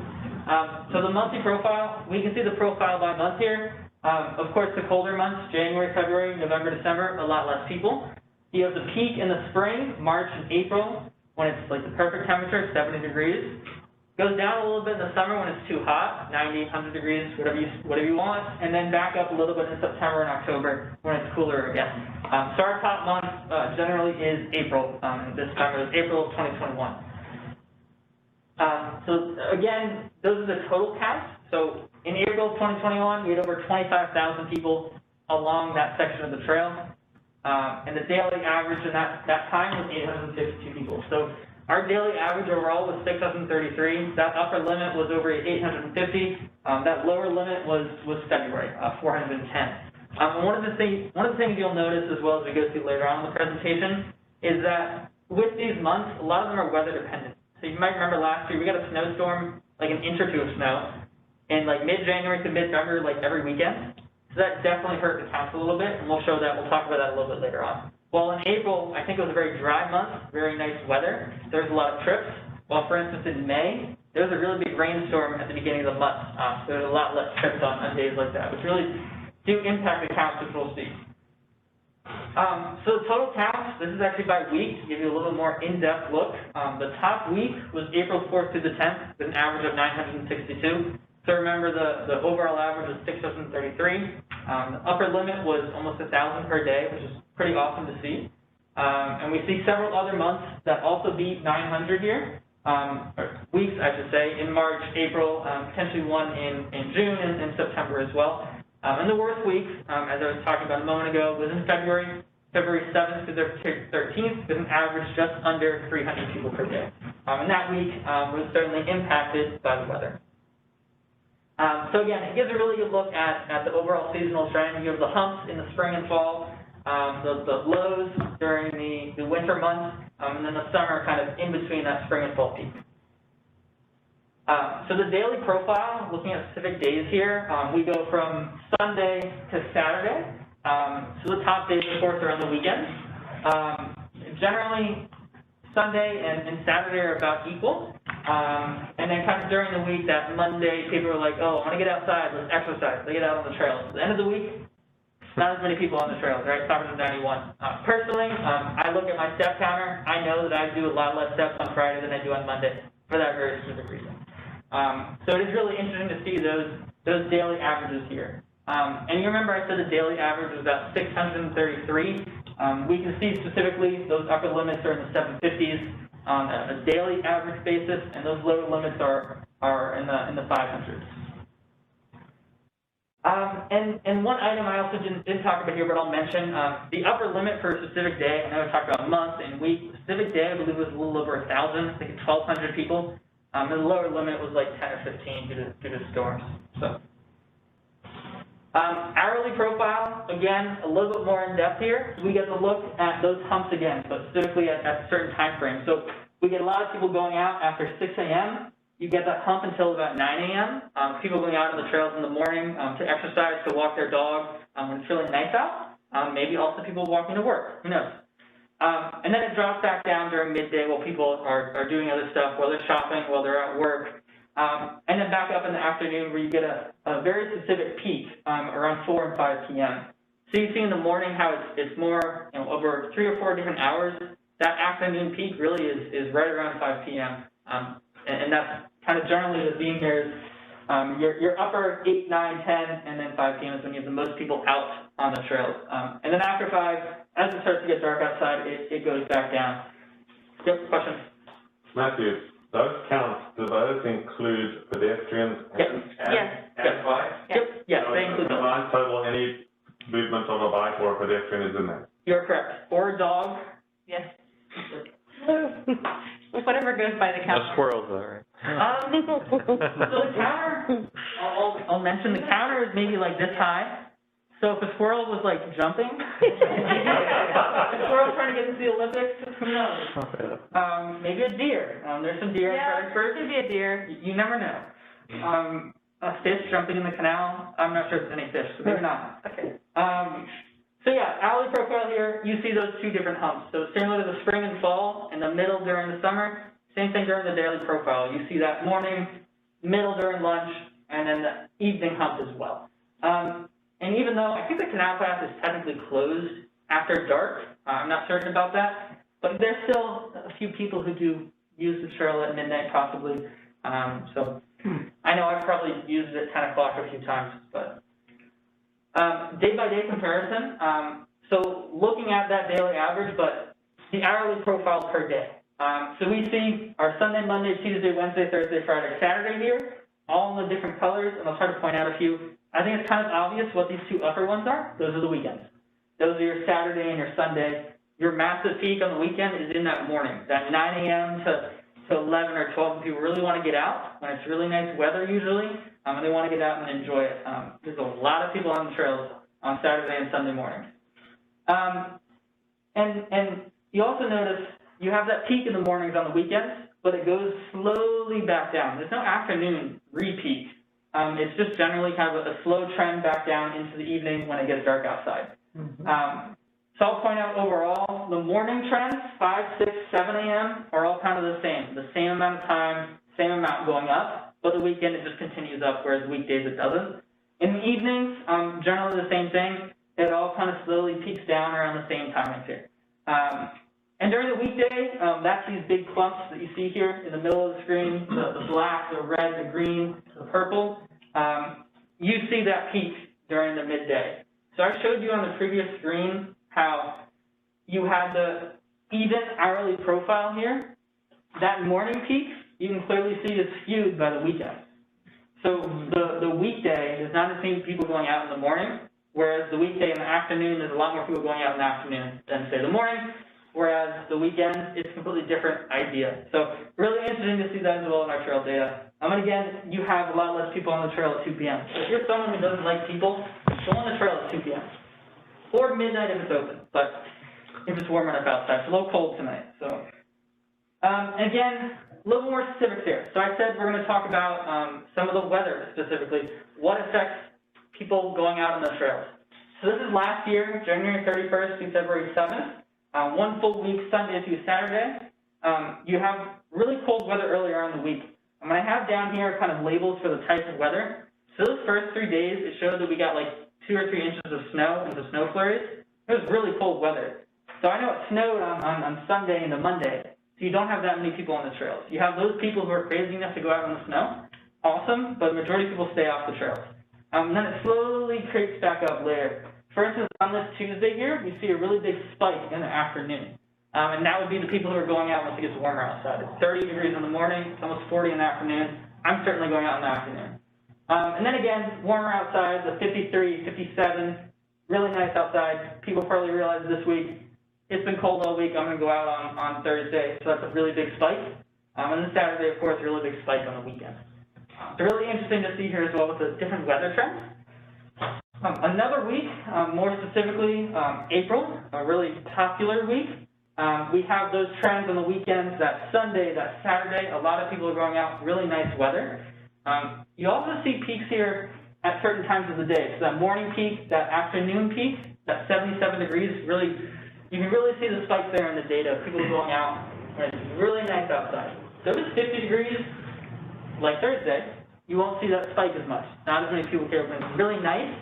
So the monthly profile, we can see the profile by month here. Of course, the colder months, January, February, November, December, a lot less people. You have the peak in the spring, March and April, when it's like the perfect temperature, 70 degrees. Goes down a little bit in the summer when it's too hot, 90, 100 degrees, whatever you want, and then back up a little bit in September and October when it's cooler again. So our top month generally is April. This time it was April of 2021. So again, those are the total counts. So in April of 2021, we had over 25,000 people along that section of the trail. And the daily average in that time was 852 people. So our daily average overall was 633. That upper limit was over 850. That lower limit was February, 410. And one of the things you'll notice as well as we go through later on in the presentation is that with these months, a lot of them are weather dependent. So you might remember last year we got a snowstorm, like an inch or two of snow, in like mid-January to mid-February, like every weekend. So that definitely hurt the counts a little bit, and we'll show that. We'll talk about that a little bit later on. Well, in April, I think it was a very dry month, very nice weather. There was a lot of trips. While, for instance, in May, there was a really big rainstorm at the beginning of the month. So there was a lot less trips on days like that, which really do impact the counts, which we'll see. So the total counts, this is actually by week, to give you a little more in-depth look. The top week was April 4th through the 10th, with an average of 962. So remember, the overall average was 633. The upper limit was almost 1,000 per day, which is pretty awesome to see. And we see several other months that also beat 900 here, or weeks, I should say, in March, April, potentially one in June and September as well. And the worst week, as I was talking about a moment ago, was in February 7th to the 13th, with an average just under 300 people per day. And that week was certainly impacted by the weather. So again, it gives a really good look at the overall seasonal trend. You have the humps in the spring and fall, the lows during the winter months, and then the summer kind of in between that spring and fall peak. So the daily profile, looking at specific days here, we go from Sunday to Saturday. So the top days, of course, are on the weekends. Generally, Sunday and Saturday are about equal. And then kind of during the week, that Monday, people are like, oh, I want to get outside, let's exercise, they get out on the trails. At the end of the week, not as many people on the trails, right? 591. Personally, I look at my step counter, I know that I do a lot less steps on Friday than I do on Monday for that very specific reason. So it is really interesting to see those daily averages here. And you remember I said the daily average was about 633. We can see specifically those upper limits are in the 750s. On a daily average basis, and those lower limits are in the 500s. And one item I also didn't talk about here, but I'll mention, the upper limit for a specific day, I know I talked about month and week, specific day I believe was a little over 1,000, I think 1,200 people. And the lower limit was like 10 or 15 due to storms, so. Hourly profile, again, a little bit more in depth here. We get to look at those humps again, but specifically at certain time frames. So we get a lot of people going out after 6 a.m. You get that hump until about 9 a.m. People going out on the trails in the morning to exercise, to walk their dog when it's really nice out. Maybe also people walking to work, who knows. And then it drops back down during midday while people are doing other stuff, while they're shopping, while they're at work. And then back up in the afternoon where you get a very specific peak around 4 and 5 p.m. So you see in the morning how it's more, over 3 or 4 different hours. That afternoon peak really is right around 5 p.m. And that's kind of generally the theme here is your upper 8, 9, 10, and then 5 p.m. is when you have the most people out on the trails. And then after 5, as it starts to get dark outside, it goes back down. Yep, questions? Matthew, those counts, do those include pedestrians and bikes? Yep, yes, So they include those. combined total, any movement of a bike or a pedestrian is in there? You're correct. Or a dog. Yes. Whatever goes by the counter. No squirrels though, right? So the counter, I'll mention the counter is maybe like this high. So if a squirrel was like jumping, a squirrel trying to get into the Olympics, who knows? Maybe a deer. There's some deer in Fredericksburg. Could be a deer. You never know. A fish jumping in the canal. I'm not sure if there's any fish, so maybe not. Okay. So yeah, hourly profile here, you see those 2 different humps. So similar to the spring and fall, in the middle during the summer, same thing during the daily profile. You see that morning, middle during lunch, and then the evening hump as well. And even though I think the canal path is technically closed after dark, I'm not certain about that, but there's still a few people who do use the trail at midnight possibly. So I know I've probably used it at 10 o'clock a few times, but day-by-day comparison. So looking at that daily average, but the hourly profile per day. So we see our Sunday, Monday, Tuesday, Wednesday, Thursday, Friday, Saturday here, all in the different colors, and I'll try to point out a few. I think it's kind of obvious what these 2 upper ones are. Those are the weekends. Those are your Saturday and your Sunday. Your massive peak on the weekend is in that morning, that 9 a.m. to 11 or 12 when people really want to get out, when it's really nice weather usually, and they want to get out and enjoy it. There's a lot of people on the trails on Saturday and Sunday mornings. And you also notice you have that peak in the mornings on the weekends, but it goes slowly back down. There's no afternoon repeat. It's just generally kind of a slow trend back down into the evening when it gets dark outside. So I'll point out overall, the morning trends, 5, 6, 7 a.m. are all kind of the same amount of time, same amount going up, but the weekend it just continues up, whereas weekdays it doesn't. In the evenings, generally the same thing. It all kind of slowly peaks down around the same timings here. And during the weekday, that's these big clumps that you see here in the middle of the screen, the black, the red, the green, the purple. You see that peak during the midday. So I showed you on the previous screen how you had the even hourly profile here. That morning peak, you can clearly see is skewed by the weekend. So the weekday is not as many people going out in the morning, whereas the weekday in the afternoon, there's a lot more people going out in the afternoon than, say, the morning. Whereas the weekend, it's a completely different idea. So really interesting to see that as well in our trail data. And again, you have a lot less people on the trail at 2 p.m. So if you're someone who doesn't like people, go on the trail at 2 p.m. Or midnight if it's open, but if it's warm enough outside. It's a little cold tonight. So again, a little more specifics here. So I said we're going to talk about some of the weather specifically, what affects people going out on the trails. So this is last year, January 31st to February 7th. 1 full week, Sunday through Saturday. You have really cold weather earlier on in the week. And I have down here kind of labels for the type of weather. So those first 3 days, it showed that we got like 2 or 3 inches of snow and the snow flurries. It was really cold weather. So I know it snowed on Sunday into Monday. So you don't have that many people on the trails. You have those people who are crazy enough to go out on the snow. Awesome, but the majority of people stay off the trails. And then it slowly creeps back up later. For instance, on this Tuesday here, you see a really big spike in the afternoon. And that would be the people who are going out once it gets warmer outside. It's 30 degrees in the morning, it's almost 40 in the afternoon. I'm certainly going out in the afternoon. And then again, warmer outside, the 53, 57, really nice outside. People probably realize this week, it's been cold all week. I'm going to go out on Thursday, so that's a really big spike. And then Saturday, of course, a really big spike on the weekend. It's really interesting to see here as well with the different weather trends. Another week, more specifically, April, a really popular week. We have those trends on the weekends, that Sunday, that Saturday. A lot of people are going out, really nice weather. You also see peaks here at certain times of the day. So that morning peak, that afternoon peak, that 77 degrees, really, you can really see the spike there in the data. People going out, and it's really nice outside. So if it's 50 degrees, like Thursday, you won't see that spike as much. Not as many people here, but it's really nice.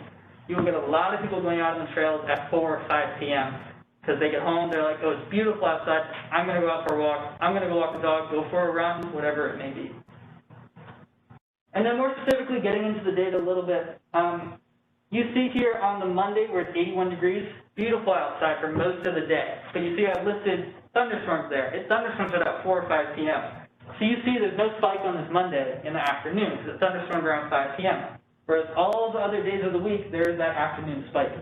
You will get a lot of people going out on the trails at 4 or 5 p.m. because they get home, they're like, oh, it's beautiful outside. I'm going to go out for a walk. I'm going to go walk the dog, go for a run, whatever it may be. And then more specifically, getting into the data a little bit, you see here on the Monday where it's 81 degrees, beautiful outside for most of the day. But you see I've listed thunderstorms there. It's thunderstorms at about 4 or 5 p.m. So you see there's no spike on this Monday in the afternoon because it's thunderstorms around 5 p.m. Whereas all the other days of the week, there is that afternoon spike.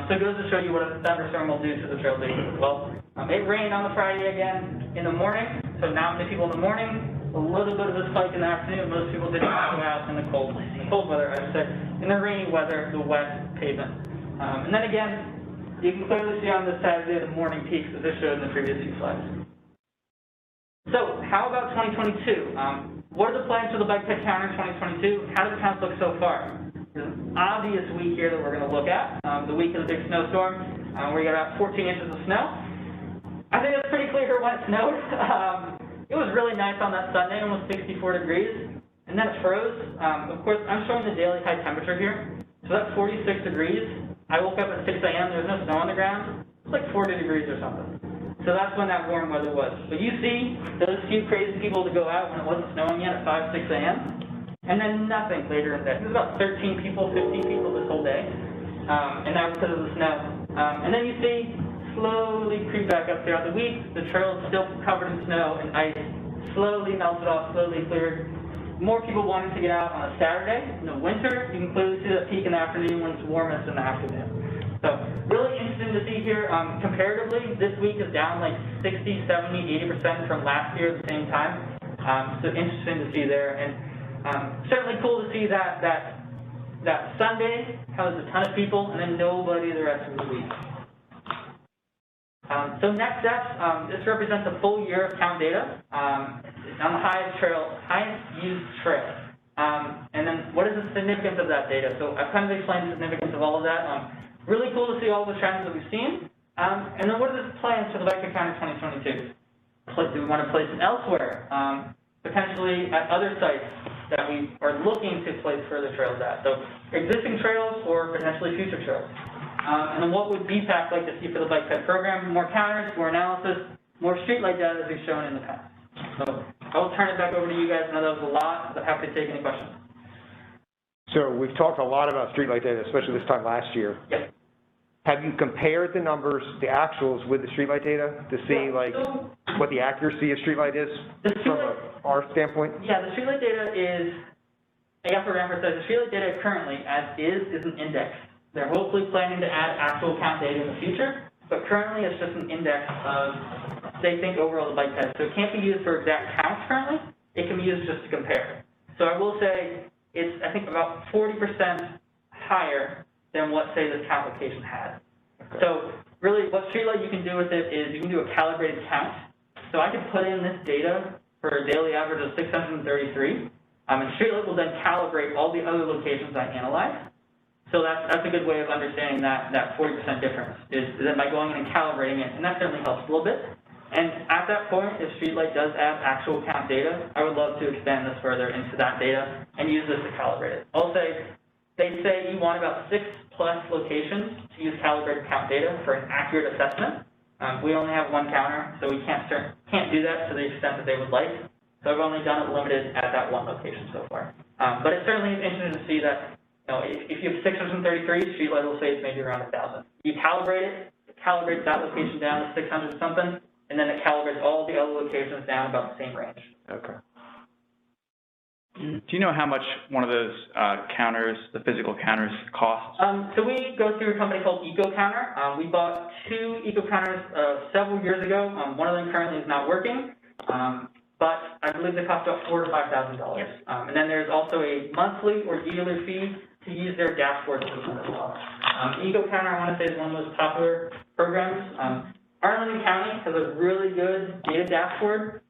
So it goes to show you what a thunderstorm will do to the trail data as well. It rained on the Friday again in the morning, so not many people in the morning. A little bit of a spike in the afternoon. Most people didn't go out in the cold weather, I would say. In the rainy weather, the wet pavement. And then again, you can clearly see on this Saturday the morning peaks as I showed in the previous few slides. So how about 2022? What are the plans for the bike ped counter in 2022? How does the count look so far? There's an obvious week here that we're going to look at, the week of the big snowstorm, where you got about 14 inches of snow. I think it's pretty clear when it snowed. It was really nice on that Sunday, almost 64 degrees, and then it froze. Of course, I'm showing the daily high temperature here, so that's 46 degrees. I woke up at 6 a.m., there was no snow on the ground. It's like 40 degrees or something. So that's when that warm weather was. But you see those few crazy people to go out when it wasn't snowing yet at 5, 6 a.m., and then nothing later in the day. It was about 13 people, 15 people this whole day, and that was because of the snow. And then you see slowly creep back up throughout the week. The trail is still covered in snow and ice, slowly melted off, slowly cleared. More people wanting to get out on a Saturday. In the winter, you can clearly see that peak in the afternoon when it's warmest in the afternoon. So really interesting to see here. Comparatively, this week is down like 60, 70, 80% from last year at the same time. So interesting to see there. And certainly cool to see that Sunday has a ton of people and then nobody the rest of the week. So next steps, this represents a full year of count data on the highest used trail. And then what is the significance of that data? So I've kind of explained the significance of all of that. Really cool to see all the trends that we've seen. And then what are the plans for the bike ped count in 2022? Do we want to place it elsewhere? Potentially at other sites that we are looking to place further trails at. So existing trails or potentially future trails. And then what would BPAC like to see for the bike ped program? More counters, more analysis, more streetlight data as we've shown in the past. So I will turn it back over to you guys. I know that was a lot, but happy to take any questions. So we've talked a lot about streetlight data, especially this time last year. Yep. Have you compared the numbers, the actuals, with the streetlight data to see what the accuracy of streetlight is from our standpoint? Yeah, the streetlight data is, I have to emphasize, the streetlight data currently, as is an index. They're hopefully planning to add actual count data in the future, but currently it's just an index of, they think, overall the bike ped. So it can't be used for exact counts currently. It can be used just to compare. So I will say it's, I think, about 40% higher than what, say, this count location had. Okay. So really what streetlight you can do with it is you can do a calibrated count. So I can put in this data for a daily average of 633, and streetlight will then calibrate all the other locations I analyze. So that's a good way of understanding that 40% difference is that by going in and calibrating it, and that certainly helps a little bit. And at that point, if streetlight does add actual count data, I would love to expand this further into that data and use this to calibrate it. I'll say, they say you want about 6+ locations to use calibrated count data for an accurate assessment. We only have one counter, so we can't do that to the extent that they would like. So I've only done it limited at that one location so far. But it certainly is interesting to see that, you know, if you have 633, streetlight will say it's maybe around 1,000. You calibrate it calibrates that location down to 600 something, and then it calibrates all the other locations down about the same range. Okay. Do you know how much one of those counters, the physical counters, costs? So we go through a company called EcoCounter. We bought 2 EcoCounters several years ago. One of them currently is not working, but I believe they cost about $4,000 to $5,000. And then there's also a monthly or yearly fee to use their dashboard system as well. EcoCounter, I want to say, is one of the most popular programs. Arlington County has a really good data dashboard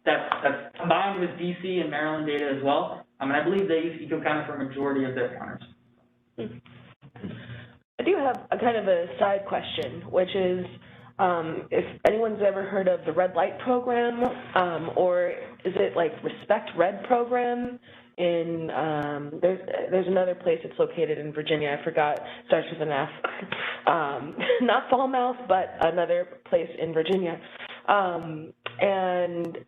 that's combined with DC and Maryland data as well. And I believe they use EcoCounter for a majority of their counters. I do have a kind of a side question, which is if anyone's ever heard of the red light program, or is it like Respect Red program? In there's another place it's located in Virginia. I forgot. Starts with an F. Not Falmouth, but another place in Virginia. And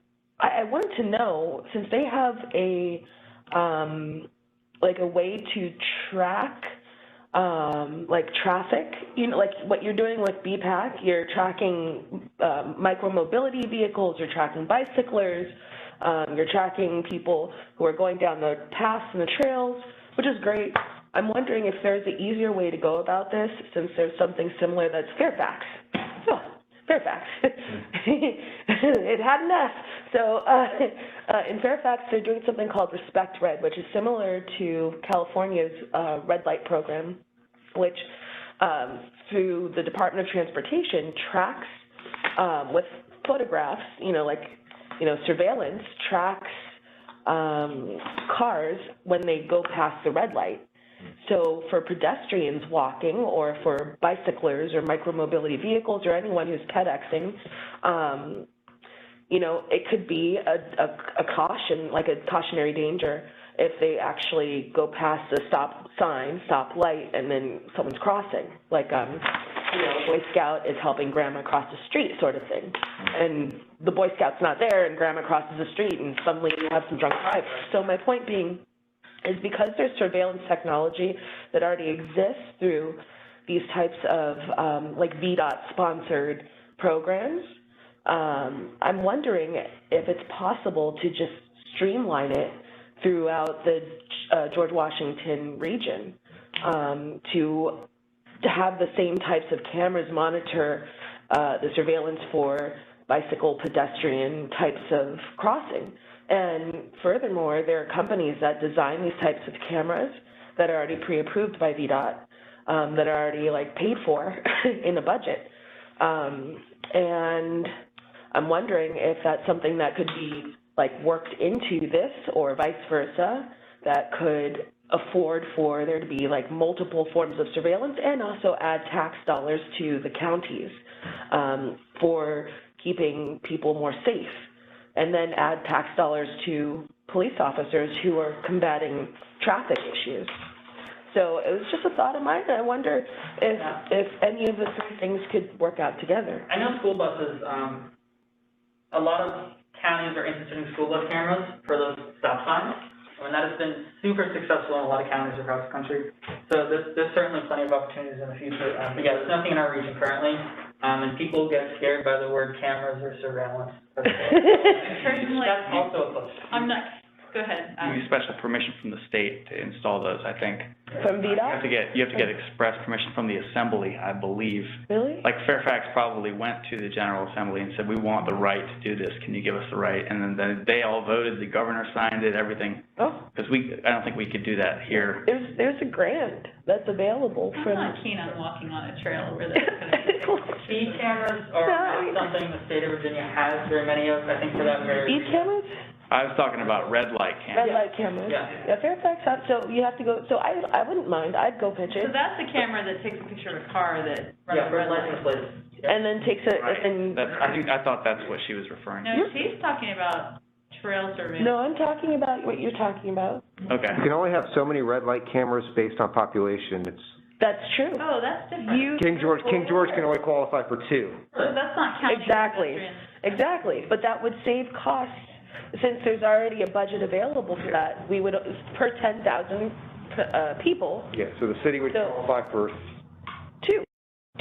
I wanted to know, since they have a like a way to track like traffic, you know, like what you're doing with BPAC, you're tracking micro-mobility vehicles, you're tracking bicyclers, you're tracking people who are going down the paths and the trails, which is great. I'm wondering if there's an easier way to go about this, since there's something similar that's Fairfax. Oh, Fairfax. It had an F. So in Fairfax, they're doing something called Respect Red, which is similar to California's red light program, which through the Department of Transportation tracks with photographs, surveillance tracks cars when they go past the red light. So for pedestrians walking, or for bicyclers or micromobility vehicles, or anyone who's pedexing, it could be a caution, like a cautionary danger, if they actually go past the stop sign, stop light, and then someone's crossing, like a Boy Scout is helping Grandma cross the street, sort of thing. And the Boy Scout's not there, and Grandma crosses the street, and suddenly you have some drunk driver. So my point being is, because there's surveillance technology that already exists through these types of like VDOT-sponsored programs, I'm wondering if it's possible to just streamline it throughout the George Washington region, to have the same types of cameras monitor the surveillance for bicycle, pedestrian types of crossing. And furthermore, there are companies that design these types of cameras that are already pre-approved by VDOT, that are already like paid for in the budget. And I'm wondering if that's something that could be like worked into this, or vice versa, that could afford for there to be like multiple forms of surveillance, and also add tax dollars to the counties for keeping people more safe, and then add tax dollars to police officers who are combating traffic issues. So it was just a thought of mine, and I wonder if any of the three things could work out together. I know school buses, a lot of counties are interested in school bus cameras for those stop signs, and that has been super successful in a lot of counties across the country. So there's certainly plenty of opportunities in the future. But yeah, there's nothing in our region currently, and people get scared by the word cameras or surveillance. That's also a push. I'm not, go ahead. You need special permission from the state to install those, I think. From VDOT? You have to get express permission from the assembly, I believe. Really? Like Fairfax probably went to the General Assembly and said, we want the right to do this. Can you give us the right? And then they all voted. The governor signed it, everything. Oh. Because I don't think we could do that here. There's a grant that's available I'm from... not keen on walking on a trail where there's Speed cameras are not something the state of Virginia has very many of. I think for that very Speed cameras? I was talking about red light cameras. Red light cameras. Yeah, Fairfax has, so you have to go, so I wouldn't mind, I'd go pitch it. So that's the camera that takes a picture of a car that runs yeah, red light plates. And then takes it, right. and... I thought that's what she was referring to. No, she's talking about trail surveillance. No, I'm talking about what you're talking about. Okay. You can only have so many red light cameras based on population. That's true. Oh, that's different. King George can only qualify for 2. So that's not counting pedestrians. Exactly, but that would save costs. Since there's already a budget available for that, we would, per 10,000 people. Yeah, so the city would qualify for 2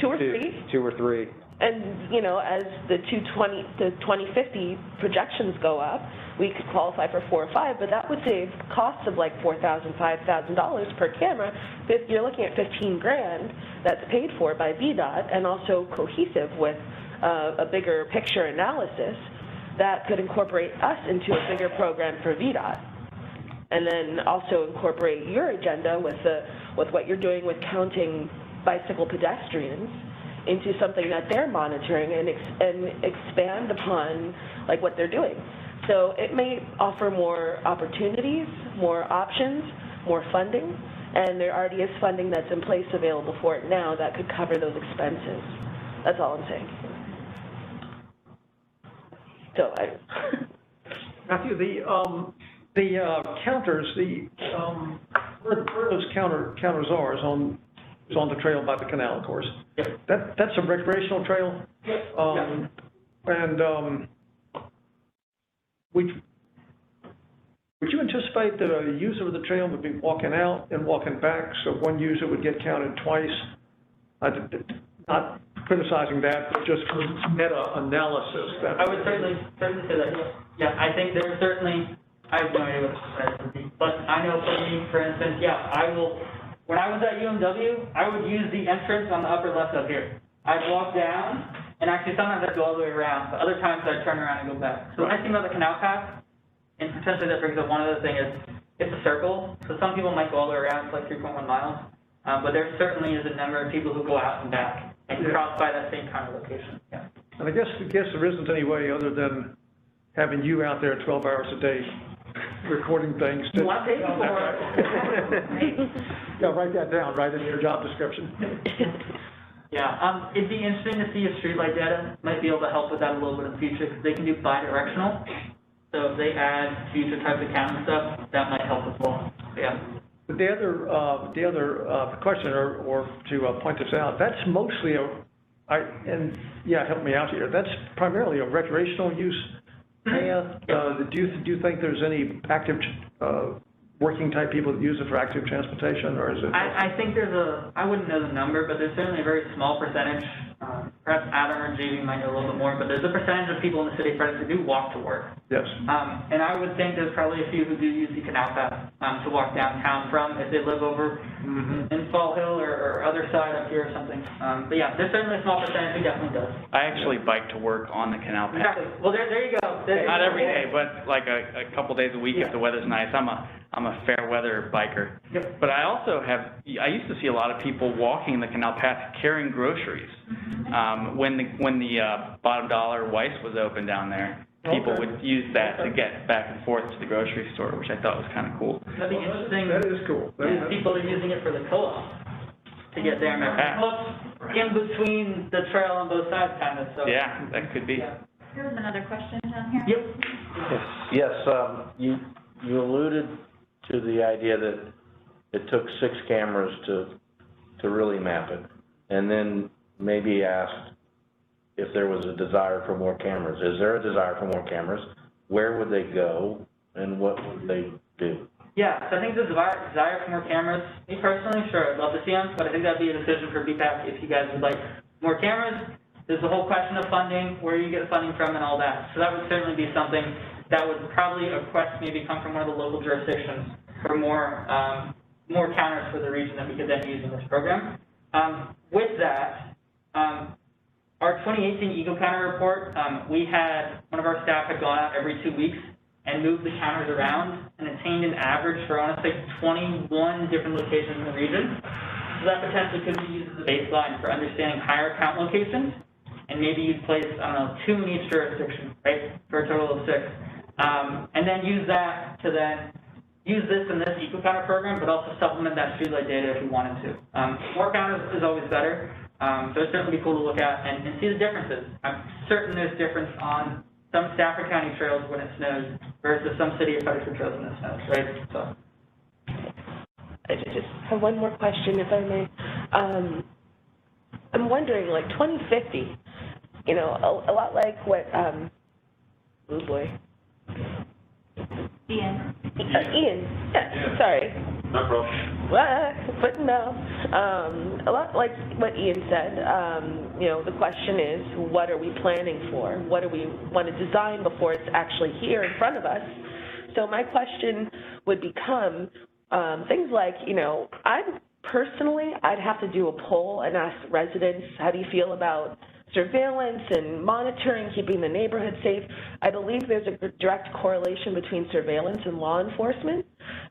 or 3. 2 or 3. And, you know, as the 2050 projections go up, we could qualify for 4 or 5, but that would save costs of like $4,000, $5,000 per camera. If you're looking at $15,000 that's paid for by VDOT and also cohesive with a bigger picture analysis that could incorporate us into a bigger program for VDOT. And then also incorporate your agenda with what you're doing with counting bicycle pedestrians into something that they're monitoring and expand upon like what they're doing. So it may offer more opportunities, more options, more funding, and there already is funding that's in place available for it now that could cover those expenses. That's all I'm saying. So Matthew, the counters, where those counters are is on the trail by the canal, of course. Yep. That's a recreational trail. Yep. And would you anticipate that a user of the trail would be walking out and walking back, so one user would get counted twice? Not criticizing that, but just for meta-analysis. I would certainly say that, yeah. I think there's certainly, I have no idea what the would be, but I know for me, for instance, yeah, when I was at UMW, I would use the entrance on the upper left up here. I'd walk down, and actually sometimes I'd go all the way around, but other times I'd turn around and go back. So the nice thing about the canal path, and potentially that brings up one other thing, is it's a circle, so some people might go all the way around, it's like 3.1 miles, but there certainly is a number of people who go out and back and cross by that same kind of location. Yeah. And I guess there isn't any way other than having you out there 12 hours a day recording things. You want to pay for it. Yeah, write that down, right in your job description. Yeah, it'd be interesting to see if Streetlight data might be able to help with that a little bit in the future, because they can do bi-directional. So if they add future types of counting stuff, that might help as well. Yeah. But the other question, or to point this out, that's mostly help me out here. That's primarily a recreational use path. Do you think there's any active working type people that use it for active transportation, or is it? I think I wouldn't know the number, but there's certainly a very small percentage. Perhaps Adam or JV might know a little bit more, but there's a percentage of people in the city of Frederick who do walk to work. Yes. And I would think there's probably a few who do use the canal path to walk downtown from, if they live over in Fall Hill or other side up here or something. But yeah, there's certainly a small percentage who definitely does. I actually bike to work on the canal path. Exactly. Well, there you go. Not every day, but like a couple days a week if the weather's nice. I'm a fair weather biker. Yep. But I also I used to see a lot of people walking the canal path carrying groceries. When the Bottom Dollar Weiss was open down there, people would use that to get back and forth to the grocery store, which I thought was kind of cool. That'd be interesting. That is cool. People are using it for the co-op to get there and back. In between the trail on both sides, kind of. So. Yeah, that could be. Yeah. Here's another question down here. Yep. Yes, you alluded to the idea that it took 6 cameras to really map it, and then maybe asked if there was a desire for more cameras. Is there a desire for more cameras? Where would they go, and what would they do? Yeah, so I think the desire for more cameras, me personally, sure, I'd love to see them, but I think that'd be a decision for BPAC if you guys would like more cameras. There's the whole question of funding, where you get funding from and all that. So that would certainly be something that would probably a request maybe come from one of the local jurisdictions for more counters for the region that we could then use in this program. With that, our 2018 Eco Counter report, we had, one of our staff had gone out every 2 weeks and moved the counters around and attained an average for, I want to say, 21 different locations in the region. So that potentially could be used as a baseline for understanding higher count locations, and maybe you'd place, I don't know, 2 in each jurisdiction, right, for a total of 6. And then use that to then use this in this Eco Counter program, but also supplement that streetlight data if you wanted to. More counters is always better, so it'd certainly be cool to look at and see the differences. I'm certain there's difference on some Stafford County trails when it snows versus some city of Fredericksburg trails when it snows, right? So. I just have one more question, if I may. I'm wondering, like 2050, you know, a lot like what, oh boy. Ian. Ian, yeah, sorry. No problem. But no, a lot like what Ian said, you know, the question is, what are we planning for? What do we want to design before it's actually here in front of us? So my question would become things like, you know, I'd have to do a poll and ask residents, how do you feel about surveillance and monitoring, keeping the neighborhood safe? I believe there's a direct correlation between surveillance and law enforcement.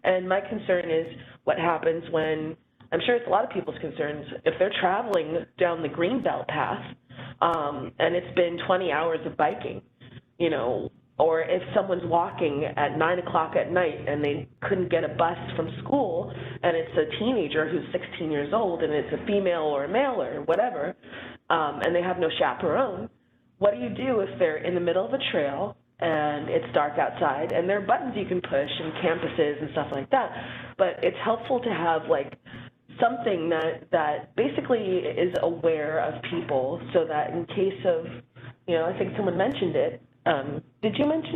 And my concern is what happens when, I'm sure it's a lot of people's concerns, if they're traveling down the Greenbelt path and it's been 20 hours of biking, you know, or if someone's walking at 9 o'clock at night and they couldn't get a bus from school and it's a teenager who's 16 years old and it's a female or a male or whatever, and they have no chaperone, what do you do if they're in the middle of a trail and it's dark outside and there are buttons you can push and campuses and stuff like that? But it's helpful to have like something that basically is aware of people so that in case of, you know, I think someone mentioned it,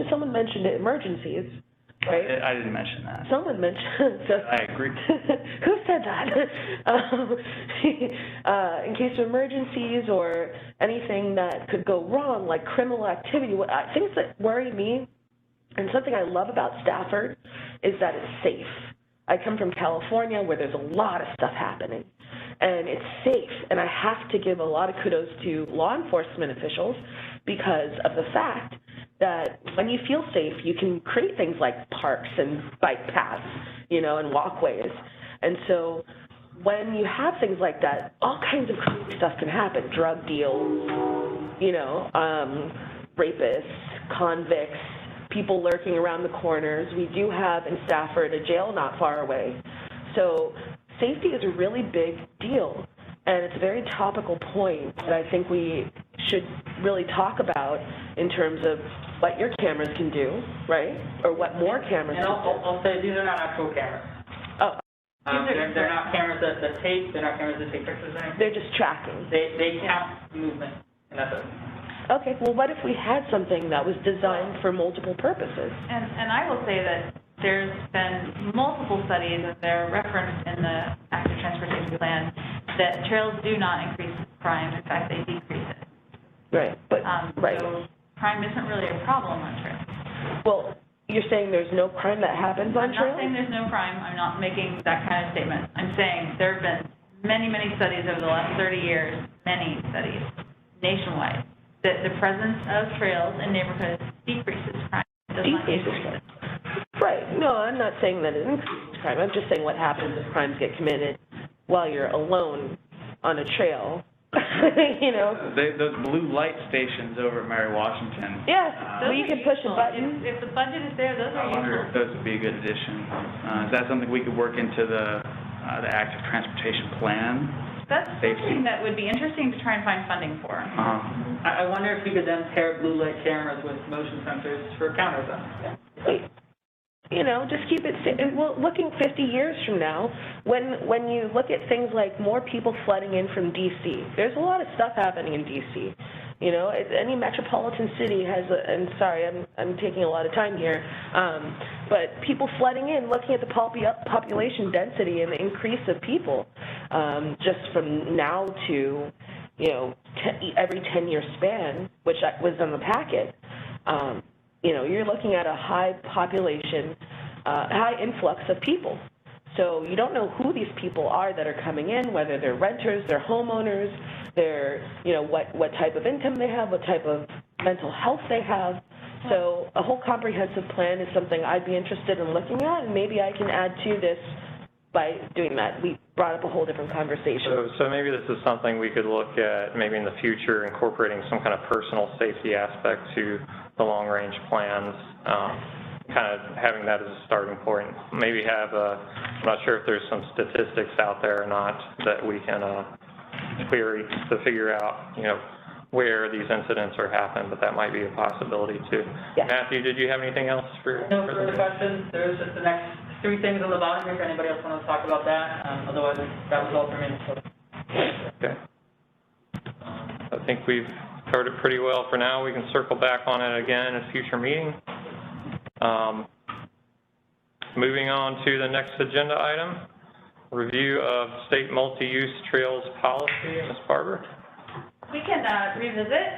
someone mentioned it, emergencies, right? I didn't mention that. Someone mentioned, so. I agree. Who said that? In case of emergencies or anything that could go wrong, like criminal activity, things that worry me, and something I love about Stafford is that it's safe. I come from California where there's a lot of stuff happening, and it's safe, and I have to give a lot of kudos to law enforcement officials because of the fact that when you feel safe, you can create things like parks and bike paths, you know, and walkways. And so when you have things like that, all kinds of crazy stuff can happen. Drug deals, you know, rapists, convicts, people lurking around the corners. We do have in Stafford a jail not far away. So safety is a really big deal, and it's a very topical point that I think we should really talk about in terms of what your cameras can do, right? Or what more cameras can do. I'll say these are not actual cameras. Oh. They're not cameras that tape, they're not cameras that take pictures. They're just tracking. They count movement, and that's it. Okay, well, what if we had something that was designed for multiple purposes? And I will say that there's been multiple studies, and they're referenced in the active transportation plan, that trails do not increase crime. In fact, they decrease it. Right, but, right. So crime isn't really a problem on trails. Well, you're saying there's no crime that happens on trails? I'm not saying there's no crime. I'm not making that kind of statement. I'm saying there have been many, many studies over the last 30 years, many studies nationwide, that the presence of trails in neighborhoods decreases crime. It does not increase it. Right. No, I'm not saying that it increases crime. I'm just saying what happens if crimes get committed while you're alone on a trail. You know? Those blue light stations over at Mary Washington. Yeah, where you can push a button. If the budget is there, those are I wonder if useful. those would be a good addition. Is that something we could work into the active transportation plan? That's something that would be interesting to try and find funding for. I wonder if we could then pair blue light cameras with motion sensors for counters then. Yeah. You know, just keep it, well, looking 50 years from now, when you look at things like more people flooding in from D.C., there's a lot of stuff happening in D.C. You know, any metropolitan city has, and sorry, I'm taking a lot of time here, but people flooding in, looking at the population density and the increase of people, just from now to, you know, every 10-year span, which was on the packet. You know, you're looking at a high population, high influx of people. So you don't know who these people are that are coming in, whether they're renters, they're homeowners, they're, you know, what type of income they have, what type of mental health they have. So a whole comprehensive plan is something I'd be interested in looking at, and maybe I can add to this by doing that. We brought up a whole different conversation. So maybe this is something we could look at maybe in the future, incorporating some kind of personal safety aspect to the long-range plans, kind of having that as a starting point. Maybe have I'm not sure if there's some statistics out there or not that we can query to figure out, you know, where these incidents are happening, but that might be a possibility too. Yeah. Matthew, did you have anything else for? No further questions. There's just the next 3 things on the bottom here if anybody else wants to talk about that. Otherwise, that was all for me. Okay. I think we've covered it pretty well for now. We can circle back on it again in a future meeting. moving on to the next agenda item, review of state multi-use trails policy. Ms. Barber? We can revisit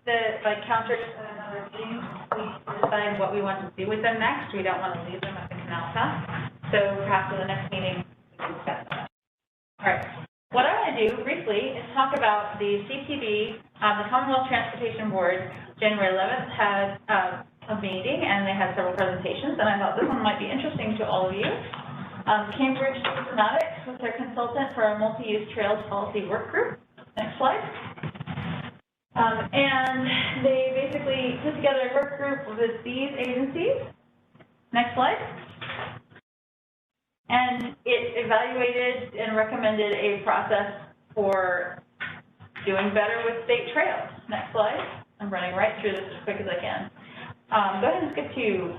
the, like, counters at another meeting. We decide what we want to do with them next. We don't want to leave them at the canal path. So perhaps in the next meeting, we can discuss that. All right. What I want to do briefly is talk about the CTB, the Commonwealth Transportation Board. January 11th had a meeting, and they had several presentations, and I thought this one might be interesting to all of you. Cambridge Systematics was their consultant for a multi-use trails policy work group. Next slide. And they basically put together a work group with these agencies. Next slide. And it evaluated and recommended a process for doing better with state trails. Next slide. I'm running right through this as quick as I can. Go ahead and skip to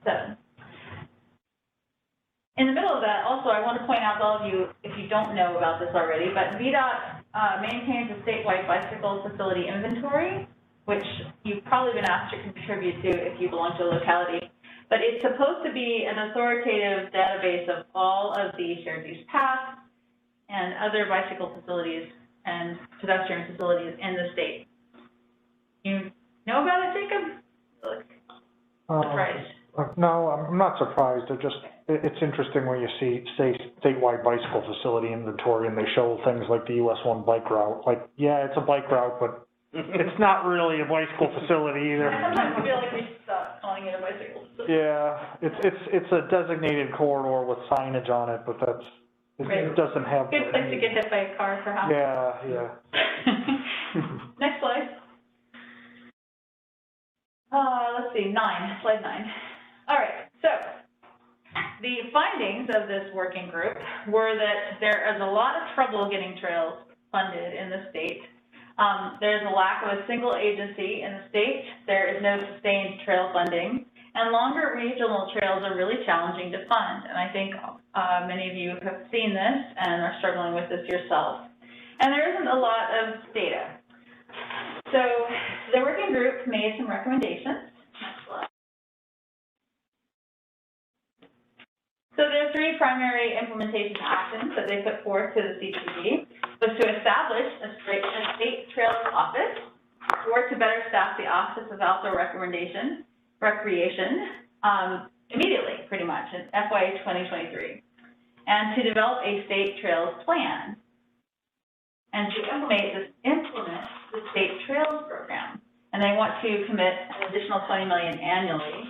7. In the middle of that, also, I want to point out to all of you, if you don't know about this already, but VDOT maintains a statewide bicycle facility inventory, which you've probably been asked to contribute to if you belong to a locality. But it's supposed to be an authoritative database of all of the shared use paths and other bicycle facilities and pedestrian facilities in the state. You know about it, Jacob? Look, surprised. No, I'm not surprised. It's interesting when you see, say, statewide bicycle facility inventory and they show things like the US 1 bike route. Like, yeah, it's a bike route, but it's not really a bicycle facility either. I sometimes feel like we should stop calling it a bicycle facility. Yeah, it's a designated corridor with signage on it, but it doesn't have. Good place to get hit by a car, perhaps. Yeah. Next slide. Let's see, slide 9. All right, so the findings of this working group were that there is a lot of trouble getting trails funded in the state. There's a lack of a single agency in the state. There is no sustained trail funding, and longer regional trails are really challenging to fund. And I think many of you have seen this and are struggling with this yourself. And there isn't a lot of data. So the working group made some recommendations. Next slide. So there are 3 primary implementation actions that they put forth to the CTB, was to establish a state trails office, or to better staff the Office of Outdoor Recreation, immediately, pretty much, in FY 2023, and to develop a state trails plan, and to implement the state trails program. And they want to commit an additional $20 million annually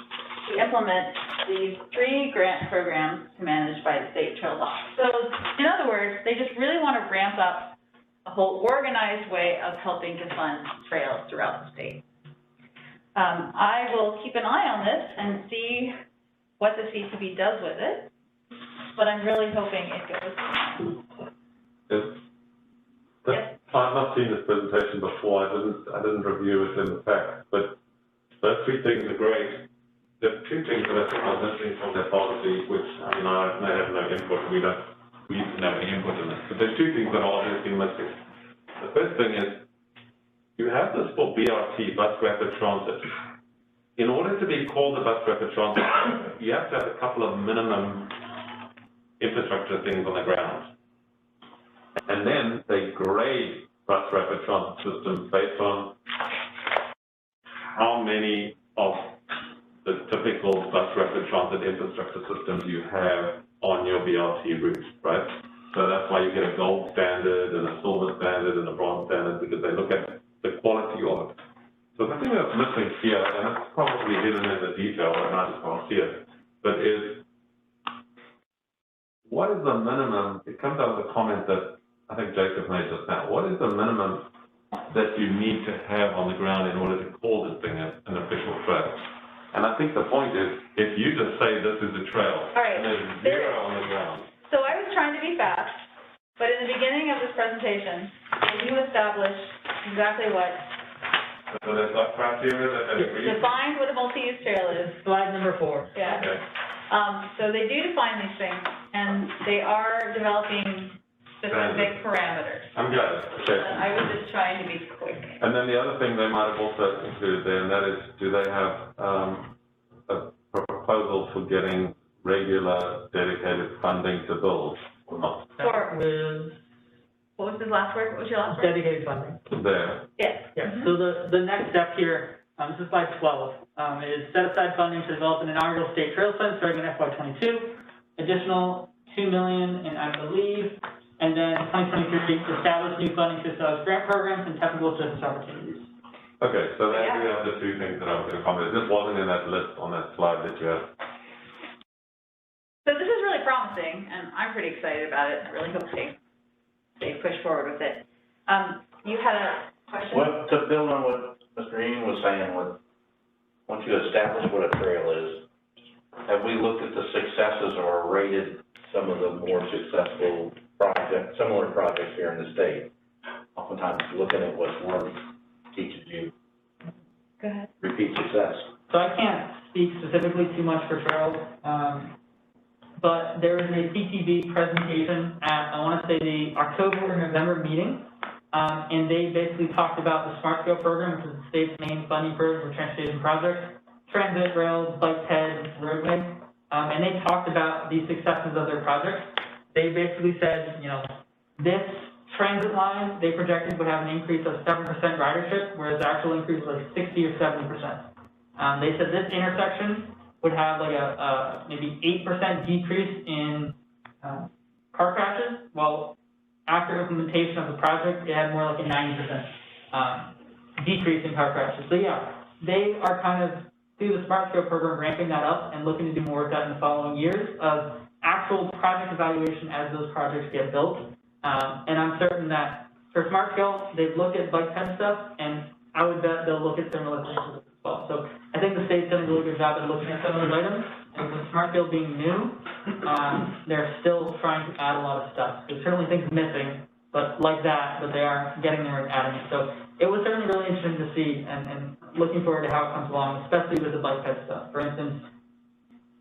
to implement these 3 grant programs managed by the State Trails Office. So, in other words, they just really want to ramp up a whole organized way of helping to fund trails throughout the state. I will keep an eye on this and see what the CTB does with it, but I'm really hoping it goes. Yes. I've not seen this presentation before. I didn't review it in the fact, but those 3 things are great. There are 2 things that I think are missing from their policy, which, I may have no input. We didn't have any input in this. But there's 2 things that are obviously missing. The first thing is, you have this for BRT, bus rapid transit. In order to be called a bus rapid transit, you have to have a couple of minimum infrastructure things on the ground. And then they grade bus rapid transit systems based on how many of the typical bus rapid transit infrastructure systems you have on your BRT routes, right? So that's why you get a gold standard and a silver standard and a bronze standard, because they look at the quality of it. So the thing that's missing here, and it's probably hidden in the detail and I just can't see it, but is, what is the minimum? It comes out of the comment that I think Jacob made just now. What is the minimum that you need to have on the ground in order to call this thing an official trail? And I think the point is, if you just say this is a trail, and there's 0 on the ground. So I was trying to be fast, but in the beginning of this presentation, you established exactly what. So there's that criteria that defined what a multi-use trail is. Slide number 4. Yeah. Okay. So they do define these things, and they are developing specific parameters. I'm glad. Okay. I was just trying to be quick. And then the other thing they might have also included there, and that is, do they have a proposal for getting regular dedicated funding to build or not? For, With what was his last word? What was your last word? dedicated funding. There. Yes. Yeah, so the next step here, this is slide 12, is set aside funding to develop an inaugural state trail fund starting in FY22, additional $2 million in, I believe, and then 2023, establish new funding to establish grant programs and technical assistance opportunities. Okay, so that we have the two things that I was going to comment. This wasn't in that list on that slide that you had. So this is really promising, and I'm pretty excited about it. I really hope they push forward with it. You had a question? Well, to build on what Mr. Eaton was saying, once you establish what a trail is, have we looked at the successes or rated some of the more successful projects, similar projects here in the state? Oftentimes looking at what's worked teaches you Go ahead. repeat success. So I can't speak specifically too much for trails, but there was a CTV presentation at, I want to say, the October or November meeting, and they basically talked about the Smart Scale program, which is the state's main funding program for transportation projects, transit, rails, bike paths, roadway, and they talked about the successes of their projects. They basically said, you know, this transit line, they projected would have an increase of 7% ridership, whereas the actual increase was like 60 or 70%. They said this intersection would have like a maybe 8% decrease in car crashes, while after implementation of the project, it had more like a 90% decrease in car crashes. So yeah, they are kind of, through the Smart Scale program, ramping that up and looking to do more of that in the following years of actual project evaluation as those projects get built. And I'm certain that for Smart Scale, they've looked at bike path stuff, and I would bet they'll look at similar things as well. So I think the state's done a really good job at looking at some of those items, and with Smart Scale being new, they're still trying to add a lot of stuff. There's certainly things missing, but like that, but they are getting there and adding it. So it was certainly really interesting to see, and looking forward to how it comes along, especially with the bike path stuff. For instance,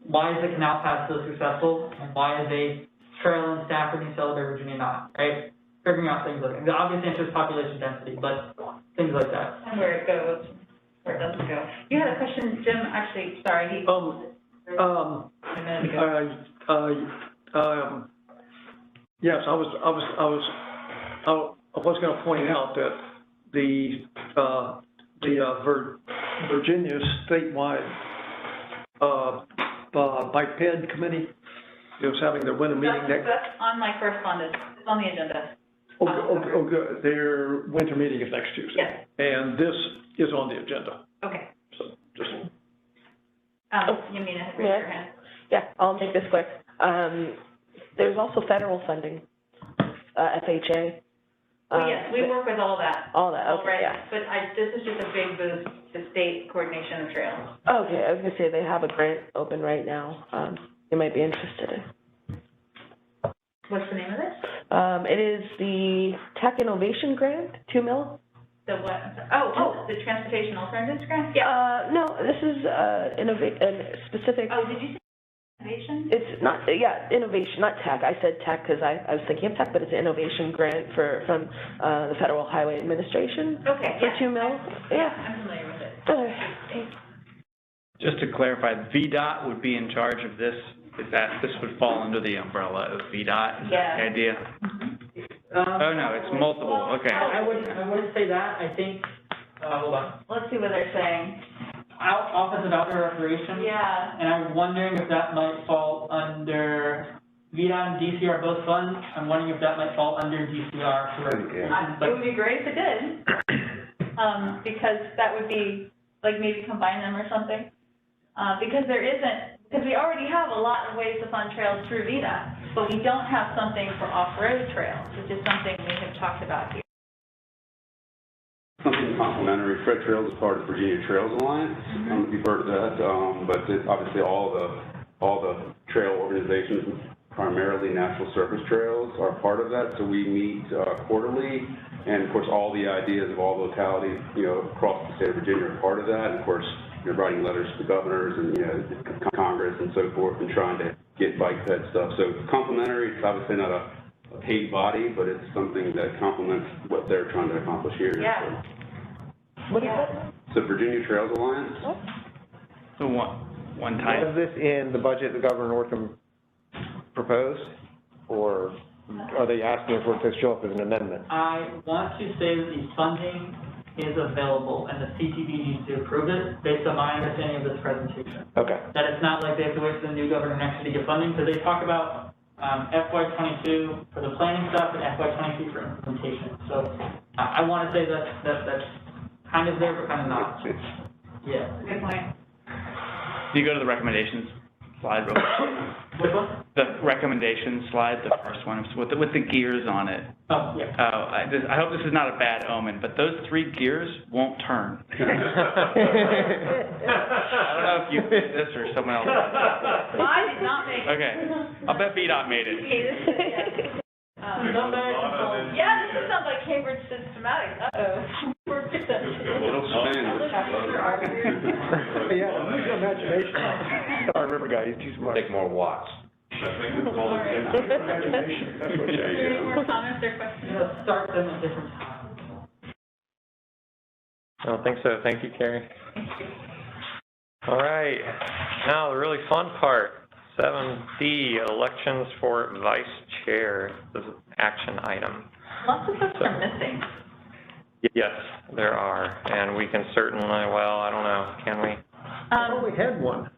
why is the canal path so successful, and why is a trail in Stafford and Celebrate, Virginia not, right? Figuring out things like that. The obvious answer is population density, but things like that. And where it goes, where it doesn't go. You had a question, Jim, actually, sorry, he. A minute ago. Yes, I was going to point out that the Virginia statewide bike ped committee is having their winter meeting next. That's on my correspondence. It's on the agenda. Oh, good. Their winter meeting is next Tuesday. Yes. And this is on the agenda. Okay. So just. You mean to raise your hand? Yeah, I'll make this quick. There's also federal funding, FHA. Yes, we work with all that. All that, okay, already, yeah. But this is just a big boost to state coordination of trails. Okay, I was gonna say they have a grant open right now. You might be interested in. What's the name of this? It is the Tech Innovation Grant, $2 million. The what? Oh, the Transportation Alternatives Grant? Yeah. No, this is specific. Oh, did you say innovation? It's not, yeah, innovation, not tech. I said tech because I was thinking of tech, but it's an innovation grant from the Federal Highway Administration. Okay, for yeah. $2 million. Yeah, I'm familiar with it. Okay. Just to clarify, VDOT would be in charge of this, this would fall under the umbrella of VDOT, is that the idea? Oh, no, it's multiple, okay. I wouldn't say that. I think, hold on. Let's see what they're saying. Office of Outdoor Recreation. Yeah. And I'm wondering if that might fall under VDOT and DCR both funds. I'm wondering if that might fall under DCR for recreation. It would be great if it did, because that would be, like, maybe combine them or something. Because we already have a lot of ways to fund trails through VDOT, but we don't have something for off-road trails, which is something we have talked about here. Something complementary. Fred Trails is part of the Virginia Trails Alliance. I don't know if you've heard of that, but obviously all the trail organizations, primarily natural surface trails, are part of that. So we meet quarterly, and of course all the ideas of all localities, across the state of Virginia are part of that. And of course, writing letters to governors and Congress and so forth, and trying to get bike ped stuff. So it's complementary. It's obviously not a paid body, but it's something that complements what they're trying to accomplish here. Yeah. What is that? So Virginia Trails Alliance. The one. one time. Was this in the budget that Governor Northam proposed, or are they asking for it to show up as an amendment? I want to say that the funding is available and the CTB needs to approve it based on my understanding of this presentation. Okay. That it's not like they have to wait for the new governor next year to get funding, because they talk about FY22 for the planning stuff and FY23 for implementation. So I want to say that's kind of there, but kind of not. Yeah. Good point. Do you go to the recommendations slide real quick? Which one? The recommendation slide, the first one, with the gears on it. Oh, yeah. I hope this is not a bad omen, but those 3 gears won't turn. I don't know if you did this or someone else. I did not make it. Okay, I'll bet VDOT made it. Yeah, this sounds like Cambridge Systematics. Uh-oh. We're good. It'll spin. Yeah, use your imagination. I remember, guy, he's too smart. Take more watts. I think it's called Imagination, that's what you Any more comments or questions? Start them at different times. I don't think so. Thank you, Carrie. All right, now the really fun part, 7D, elections for vice chair. This is an action item. Lots of us are missing. Yes, there are, and we can certainly, well, I don't know, can we? We had one.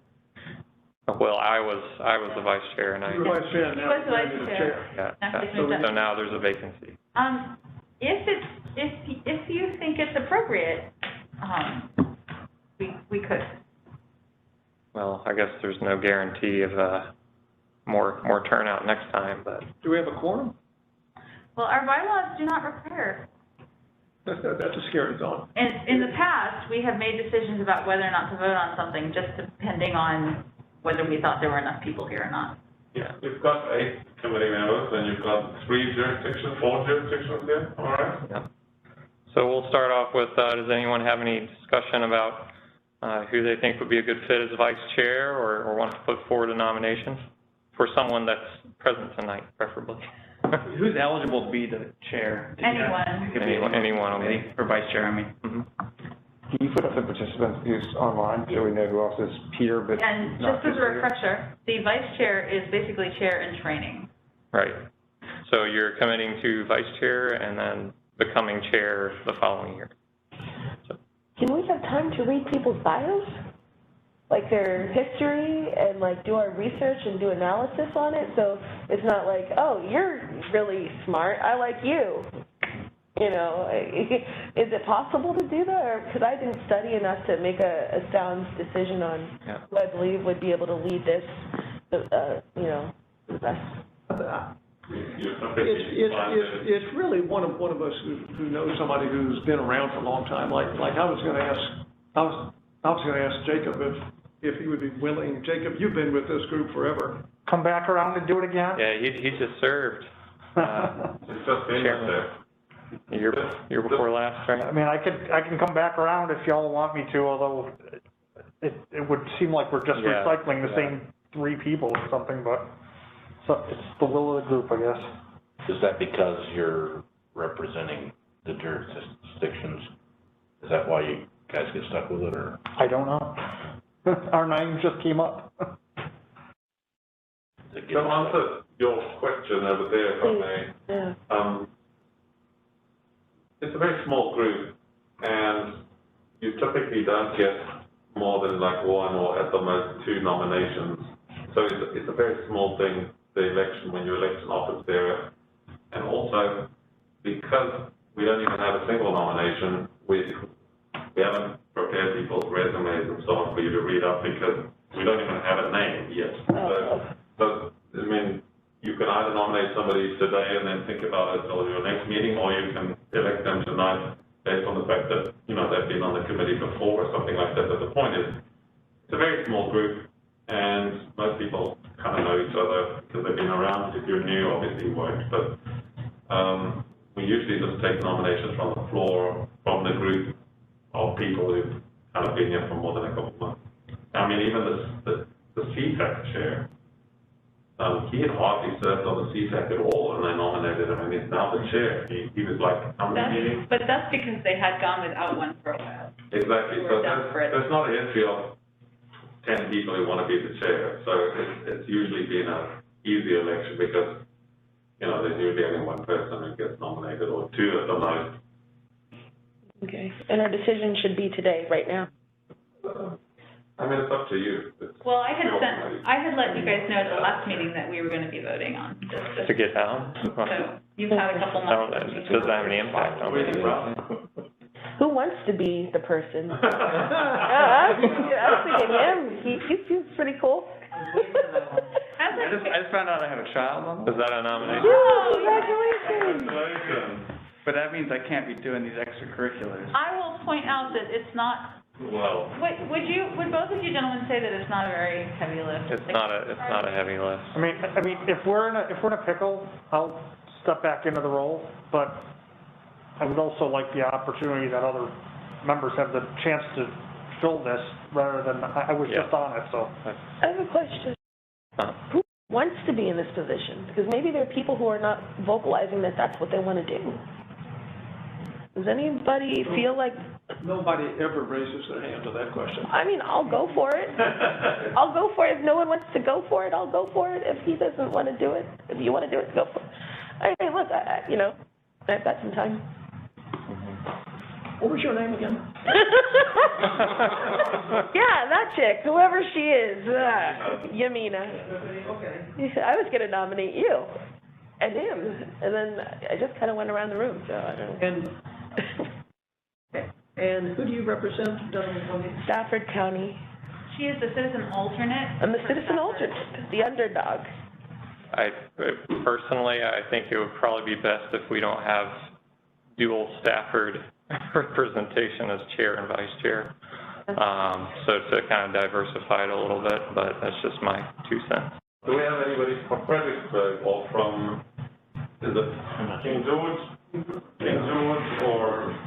Well, I was the vice chair, and I. You were vice chair, now He was the vice you're the chair. Yeah. So now there's a vacancy. If you think it's appropriate, we could. Well, I guess there's no guarantee of more turnout next time, but. Do we have a quorum? Well, our bylaws do not require. That's a scary thought. And in the past, we have made decisions about whether or not to vote on something, just depending on whether we thought there were enough people here or not. Yeah, you've got 8 committee members, and you've got 4 jurisdictions here, all right? Yeah. So we'll start off with, does anyone have any discussion about who they think would be a good fit as vice chair, or want to put forward a nomination for someone that's present tonight, preferably? Who's eligible to be the chair? Anyone. For vice chair, I mean. Mm-hmm. Can you put up the participants who's online, so we know who else is Peter, but And not just as a Peter? refresher, the vice chair is basically chair in training. Right. So you're committing to vice chair and then becoming chair the following year. So. Can we have time to read people's bios? Like their history and like do our research and do analysis on it, so it's not like, oh, you're really smart, I like you. You know, is it possible to do that? Or, because I didn't study enough to make a sound decision on who I believe would be able to lead this, you know, the best. It's really one of us who knows somebody who's been around for a long time. Like I was going to ask Jacob if he would be willing. Jacob, you've been with this group forever. Come back around and do it again? Yeah, he just served. It's just been there. Year before last, right? I mean, I can come back around if y'all want me to, although it would seem like we're just recycling the same 3 people or something, but so it's the will of the group, I guess. Is that because you're representing the jurisdictions? Is that why you guys get stuck with it, or? I don't know. Our names just came up. To answer your question over there, if I may, it's a very small group, and you typically don't get more than like 1 or at the most 2 nominations. So it's a very small thing, the election, when you elect an office bearer. And also, because we don't even have a single nomination, we haven't prepared people's resumes and so on for you to read up, because we don't even have a name yet. So I mean, you can either nominate somebody today and then think about it until your next meeting, or you can elect them tonight based on the fact that, you know, they've been on the committee before or something like that. But the point is, it's a very small group, and most people kind of know each other because they've been around. If you're new, obviously you won't. But we usually just take nominations from the floor, from the group of people who've kind of been here for more than a couple of months. I mean, even the CPAC chair, he had hardly served on the CPAC at all, and they nominated him, and he's now the chair. He was like, how many meetings? But that's because they had gone without one for a while. Exactly. So there's not a history of 10 people who want to be the chair. So it's usually been an easy election because, you know, there's usually only one person who gets nominated, or two at the most. Okay, and our decision should be today, right now. I mean, it's up to you. Well, I had let you guys know at the last meeting that we were going to be voting on this. To get down? So you've had a couple No, months. it doesn't have any impact on me. Who wants to be the person? I was thinking him, he seems pretty cool. I just found out I have a child on Is that a nomination? Yeah, congratulations. But that means I can't be doing these extracurriculars. I will point out that it's not, Well, would both of you gentlemen say that it's not a very heavy lift? It's not a heavy lift. I mean, if we're in a pickle, I'll step back into the role, but I would also like the opportunity that other members have the chance to fill this rather than, I was just on it, so. I have a question. Who wants to be in this position? Because maybe there are people who are not vocalizing that that's what they want to do. Does anybody feel like? Nobody ever raises their hand to that question. I mean, I'll go for it. I'll go for it. If no one wants to go for it, I'll go for it. If he doesn't want to do it, if you want to do it, go for it. I mean, look, I've got some time. What was your name again? Yeah, that chick, whoever she is, Yamina. Okay. I was going to nominate you and him, and then I just kind of went around the room, so I don't know. And who do you represent? Stafford County. She is the citizen alternate. I'm the citizen alternate, the underdog. Personally, I think it would probably be best if we don't have dual Stafford representation as chair and vice chair. So to kind of diversify it a little bit, but that's just my 2 cents. do we have anybody from Fredericksburg or from, is it King George, or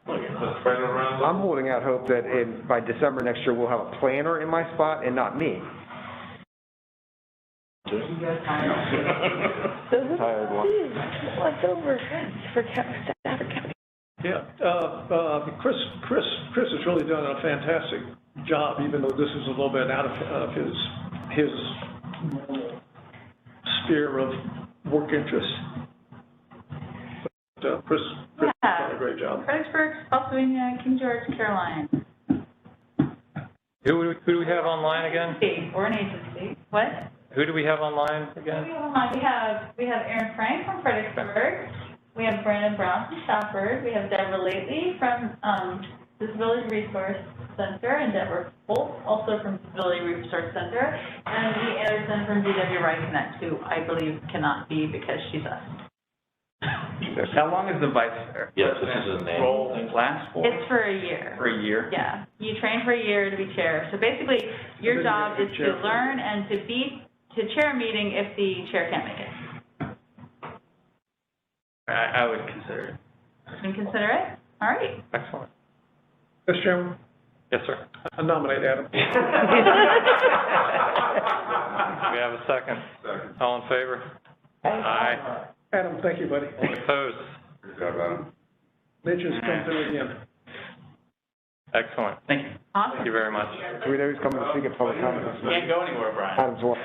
the spread around? I'm holding out hope that by December next year, we'll have a planner in my spot and not me. Tired one. What's over for Stafford County? Yeah, Chris has really done a fantastic job, even though this is a little bit out of his sphere of work interest. But, Chris has done a great job. Fredericksburg, Pennsylvania, King George, Caroline. Who do we have online again? Or an agency. What? Who do we have online again? We have Aaron Frank from Fredericksburg. We have Brandon Brown from Stafford. We have Deborah Lately from Disability Resource Center, and Deborah Bolt, also from Disability Resource Center, and Lee Anderson from DW Right Connect, who I believe cannot be because she's us. How long is the vice chair? Yes, this is his name. Role last for? It's for a year. For a year? Yeah, you train for a year to be chair. So basically, your job is to learn and to chair a meeting if the chair can't make it. I would consider it. You can consider it? All right. Excellent. Mr. Chairman, Yes, sir. I nominate Adam. We have a second. All in favor? Aye. Adam, thank you, buddy. Opposed? Good job, Adam. Nature's come through again. Excellent. Thank you. Awesome. Thank you very much. Do we know who's coming to speak at public comment? Can't go anywhere, Brian. Adam's one.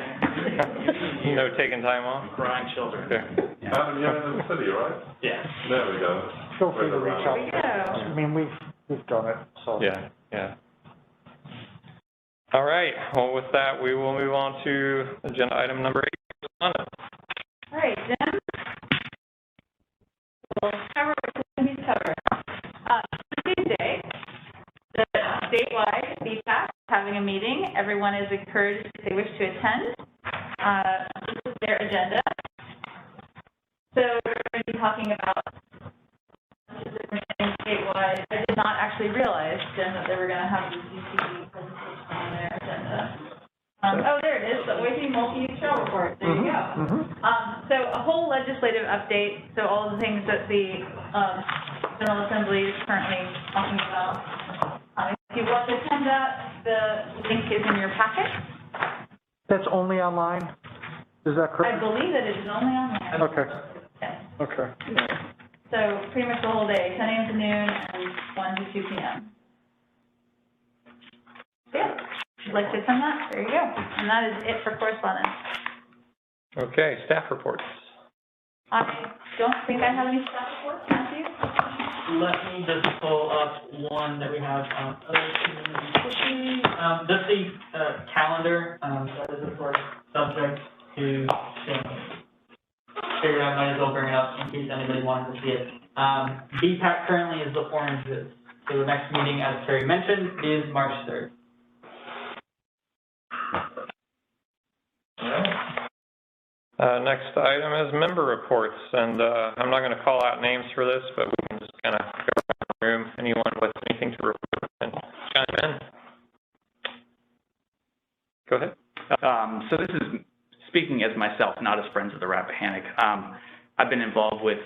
No taking time off? Brian children. Okay. Adam, you're in the city, right? Yeah. There we go. Feel free to reach out. Yeah. I mean, we've done it, so. Yeah. All right. Well, with that, we will move on to agenda item number 8. All right, Jim. We'll cover what we need to cover. Tuesday, the statewide BPAC is having a meeting. Everyone is encouraged if they wish to attend. This is their agenda. So we're going to be talking about statewide. I did not actually realize, Jim, that they were going to have the UCD presentation on their agenda. Oh, there it is, the Boise Multi-Use Trail Report. There you go. So a whole legislative update, so all the things that the General Assembly is currently talking about. If you want to attend that, the link is in your packet. That's only online? Is that I correct? believe that it is only online. Okay, Yes. okay. So pretty much the whole day, 10 a.m. to noon and 1 to 2 p.m. Yeah. like to send that, there you go. And that is it for correspondence. Okay, staff reports. I don't think I have any staff reports, Matthew. Let me just pull up one that we have on other communities. Just the calendar, that is of course subject to figured I might as well bring it up in case anybody wanted to see it. BPAC currently is the oranges. So the next meeting, as Terry mentioned, is March 3rd. Next item is member reports, and I'm not going to call out names for this, but we can just kind of go around the room. Anyone with anything to report and chime in? Go ahead. So this is speaking as myself, not as Friends of the Rappahannock. I've been involved with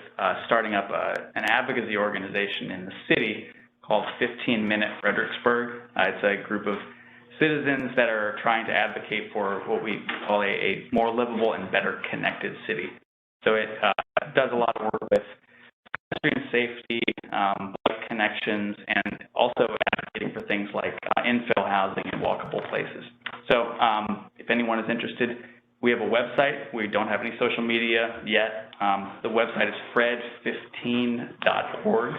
starting up an advocacy organization in the city called 15 Minute Fredericksburg. It's a group of citizens that are trying to advocate for what we call a more livable and better connected city. So it does a lot of work with pedestrian safety, bike connections, and also advocating for things like infill housing and walkable places. So if anyone is interested, we have a website. We don't have any social media yet. The website is fred15.org.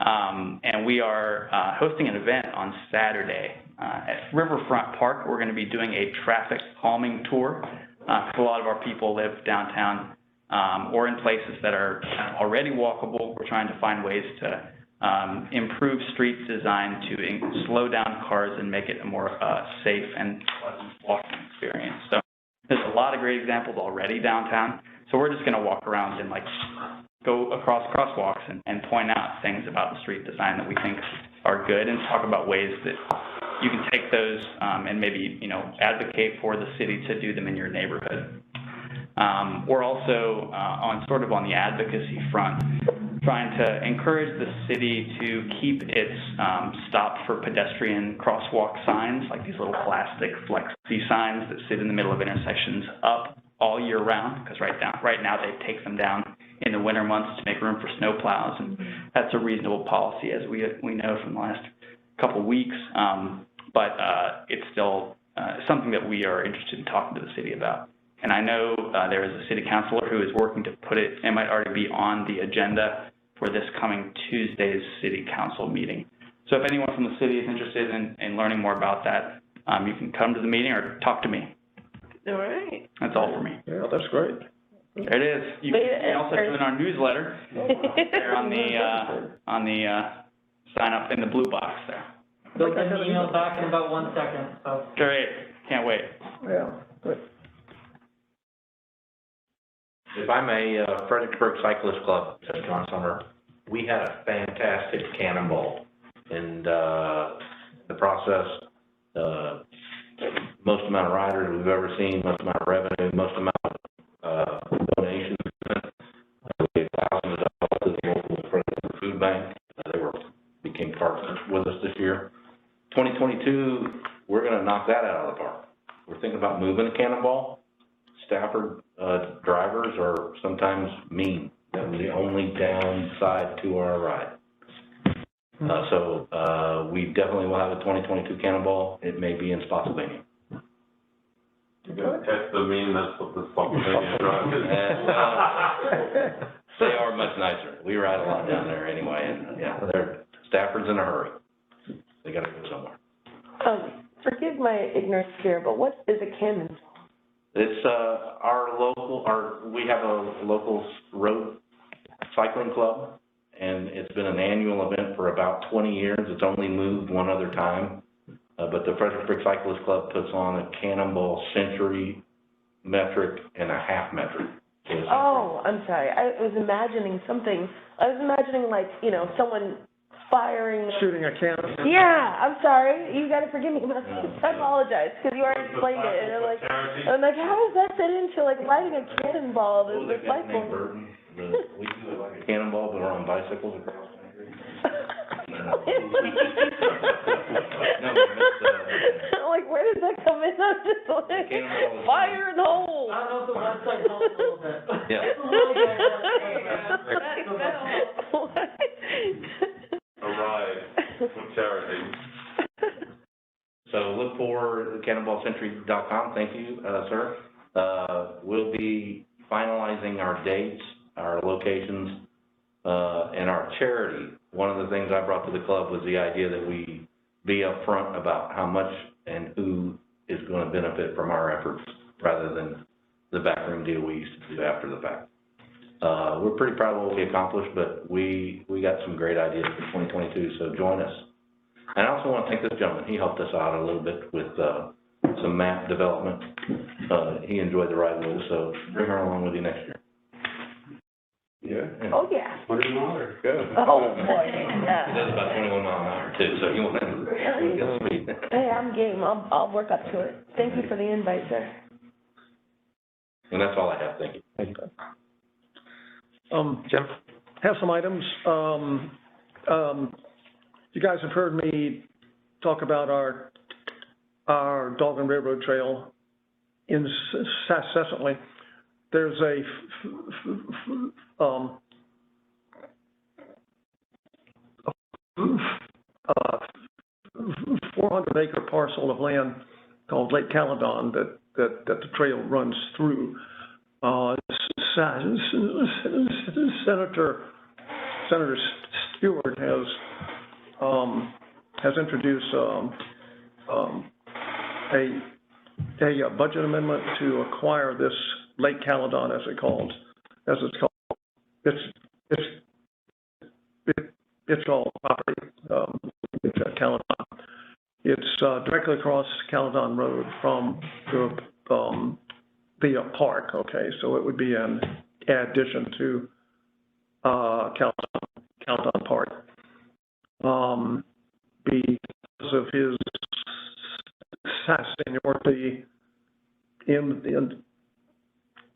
And we are hosting an event on Saturday at Riverfront Park. We're going to be doing a traffic calming tour. A lot of our people live downtown or in places that are already walkable. We're trying to find ways to improve street design to slow down cars and make it a more safe and pleasant walking experience. So there's a lot of great examples already downtown. So we're just going to walk around and go across crosswalks and point out things about the street design that we think are good and talk about ways that you can take those and maybe, advocate for the city to do them in your neighborhood. We're also on the advocacy front, trying to encourage the city to keep its stop for pedestrian crosswalk signs, like these little plastic flexi signs that sit in the middle of intersections, up all year round, because right now they take them down in the winter months to make room for snow plows, and that's a reasonable policy, as we know from the last couple weeks, but it's still something that we are interested in talking to the city about. And I know there is a city councilor who is working to put it might already be on the agenda for this coming Tuesday's city council meeting. So if anyone from the city is interested in learning more about that, you can come to the meeting or talk to me. All right. That's all for me. Yeah, that's great. There it is. You can also join our newsletter there on the sign up in the blue box there. They'll send an email back in about 1 second. So. Great. Can't wait. Yeah, good. If I may, Fredericksburg Cyclist Club, John Summer, we had a fantastic cannonball in the process. Most amount of riders we've ever seen, most amount of revenue, most amount of donations. We gave thousands of dollars to the local Fredericksburg Food Bank. They became partners with us this year. 2022, we're going to knock that out of the park. We're thinking about moving the cannonball. Stafford drivers are sometimes mean. That was the only downside to our ride. So we definitely will have a 2022 cannonball. It may be in Spotsylvania. You're going to test the meanness of the Spotsylvania drivers. They are much nicer. We ride a lot down there anyway, and Stafford's in a hurry. They got to go somewhere. Forgive my ignorance here, but what is a cannonball? It's we have a local road cycling club, and it's been an annual event for about 20 years. It's only moved one other time, but the Fredericksburg Cyclist Club puts on a cannonball century, metric, and a half metric. Oh, I'm sorry. I was imagining something. I was imagining someone firing. Shooting a cannon. Yeah, I'm sorry. You got to forgive me. I apologize because you already explained it. And I'm like, how does that fit into lighting a cannonball? We do it like a cannonball, but we're on bicycles across the country. Where did that come in? I'm just fire in the hole. I don't know if the website helps a little bit. Yeah. A ride for charity. So look for cannonballcentry.com. Thank you, sir. We'll be finalizing our dates, our locations, and our charity. One of the things I brought to the club was the idea that we be upfront about how much and who is going to benefit from our efforts rather than the backroom deal we used to do after the fact. We're pretty proud of what we accomplished, but we got some great ideas for 2022, so join us. And I also want to thank this gentleman. He helped us out a little bit with some map development. He enjoyed the ride with us, so bring her along with you next year. Yeah. Oh, yeah. 100 miles, good. Oh, boy, He yeah. does about 21 miles an hour too, so you want to get speed. Hey, I'm game. I'll work up to it. Thank you for the invite, sir. And that's all I have. Thank you. Thank you. Jim? Have some items. You guys have heard me talk about our Dog and Railroad Trail incessantly. There's a 400-acre parcel of land called Lake Caledon that the trail runs through. Senator Stewart has introduced a budget amendment to acquire this Lake Caledon, as it's called. It's all property. Caledon. It's directly across Caledon Road from the park. Okay, so it would be an addition to Caledon Park. Because of his seniority in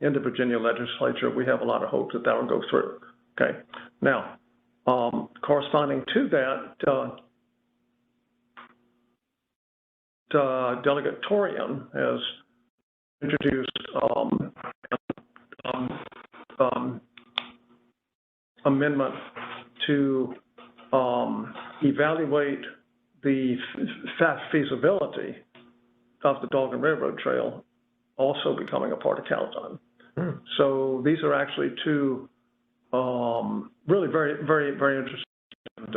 the Virginia legislature, we have a lot of hope that will go through. Okay, now corresponding to that, Delegate Torian has introduced amendment to evaluate the feasibility of the Dog and Railroad Trail also becoming a part of Caledon. So these are actually two really very, very, very interesting and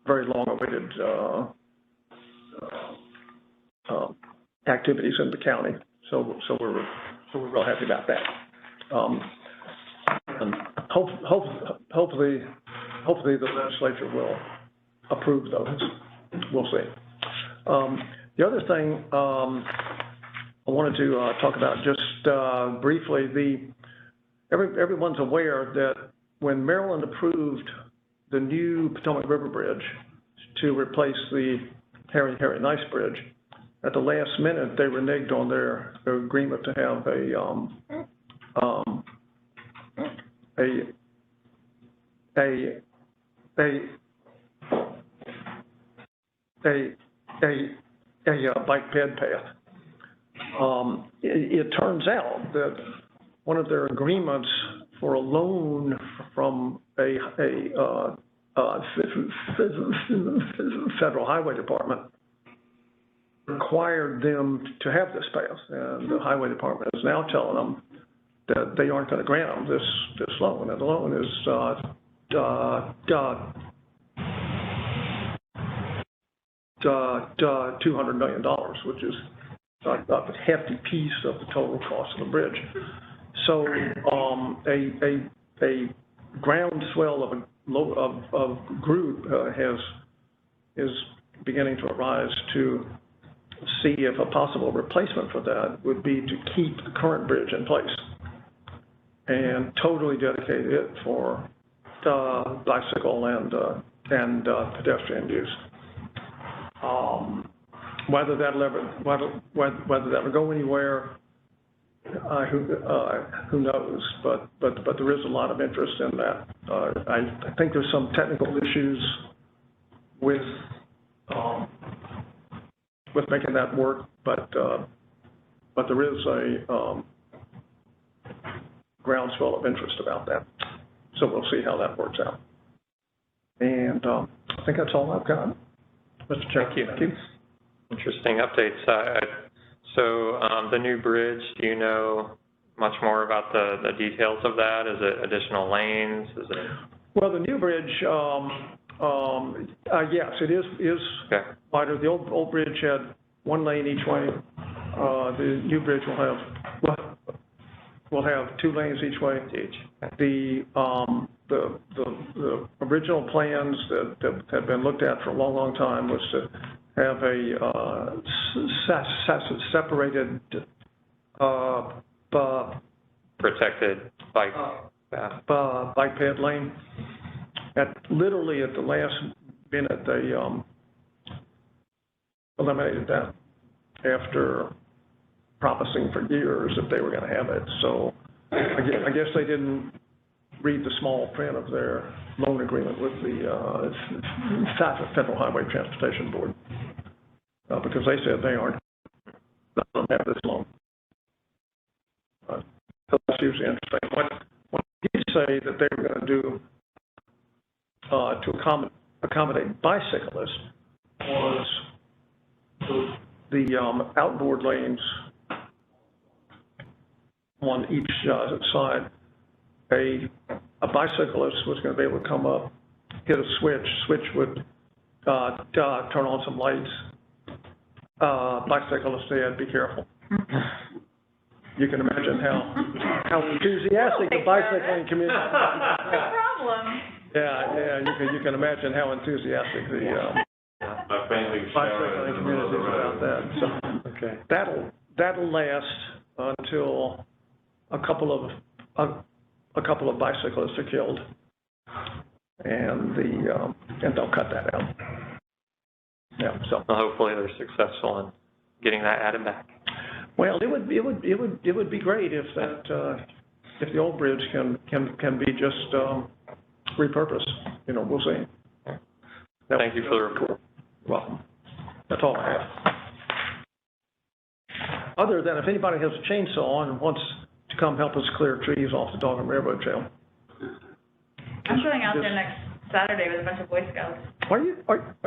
very long-awaited activities in the county. So we're real happy about that. And hopefully the legislature will approve those. We'll see. The other thing I wanted to talk about just briefly, everyone's aware that when Maryland approved the new Potomac River Bridge to replace the Harry Nice Bridge, at the last minute they reneged on their agreement to have a bike ped path. It turns out that one of their agreements for a loan from a federal highway department required them to have this path, and the highway department is now telling them that they aren't going to grant them this loan, and the loan is $200 million, which is a hefty piece of the total cost of the bridge. So a groundswell of group is beginning to arise to see if a possible replacement for that would be to keep the current bridge in place and totally dedicate it for bicycle and pedestrian use. Whether that'll ever go anywhere, who knows? But there is a lot of interest in that. I think there's some technical issues with making that work, but there is a groundswell of interest about that. So we'll see how that works out. And I think that's all I've got, Mr. Chair. Thank you. Interesting updates. So the new bridge, do you know much more about the details of that? Is it additional lanes? Is it? Well, the new bridge, yes, it is okay. wider. The old bridge had one lane each way. The new bridge will have 2 lanes each way. The original plans that had been looked at for a long, long time was to have a separated protected bike path. Bike path lane. Literally at the last minute, they eliminated that after promising for years that they were going to have it. So I guess they didn't read the small print of their loan agreement with the Stafford Federal Highway Transportation Board, because they said they aren't going to have this loan. So that's usually interesting. What you say that they were going to do to accommodate bicyclists was the outboard lanes on each side. A bicyclist was going to be able to come up, hit a switch would turn on some lights. Bicyclists said, "Be careful." You can imagine how enthusiastic the bicycling community. No problem. Yeah, you can imagine how enthusiastic the bicycling community is about that. So okay, that'll last until a couple of bicyclists are killed, and they'll cut that out. Yeah. So well, hopefully they're successful in getting that added back. Well, it would be great if the old bridge can be just repurposed. You know, we'll see. Thank you for the report. Welcome. That's all I have. Other than if anybody has a chainsaw and wants to come help us clear trees off the Dog and Railroad Trail. I'm going out there next Saturday with a bunch of Boy Scouts. Are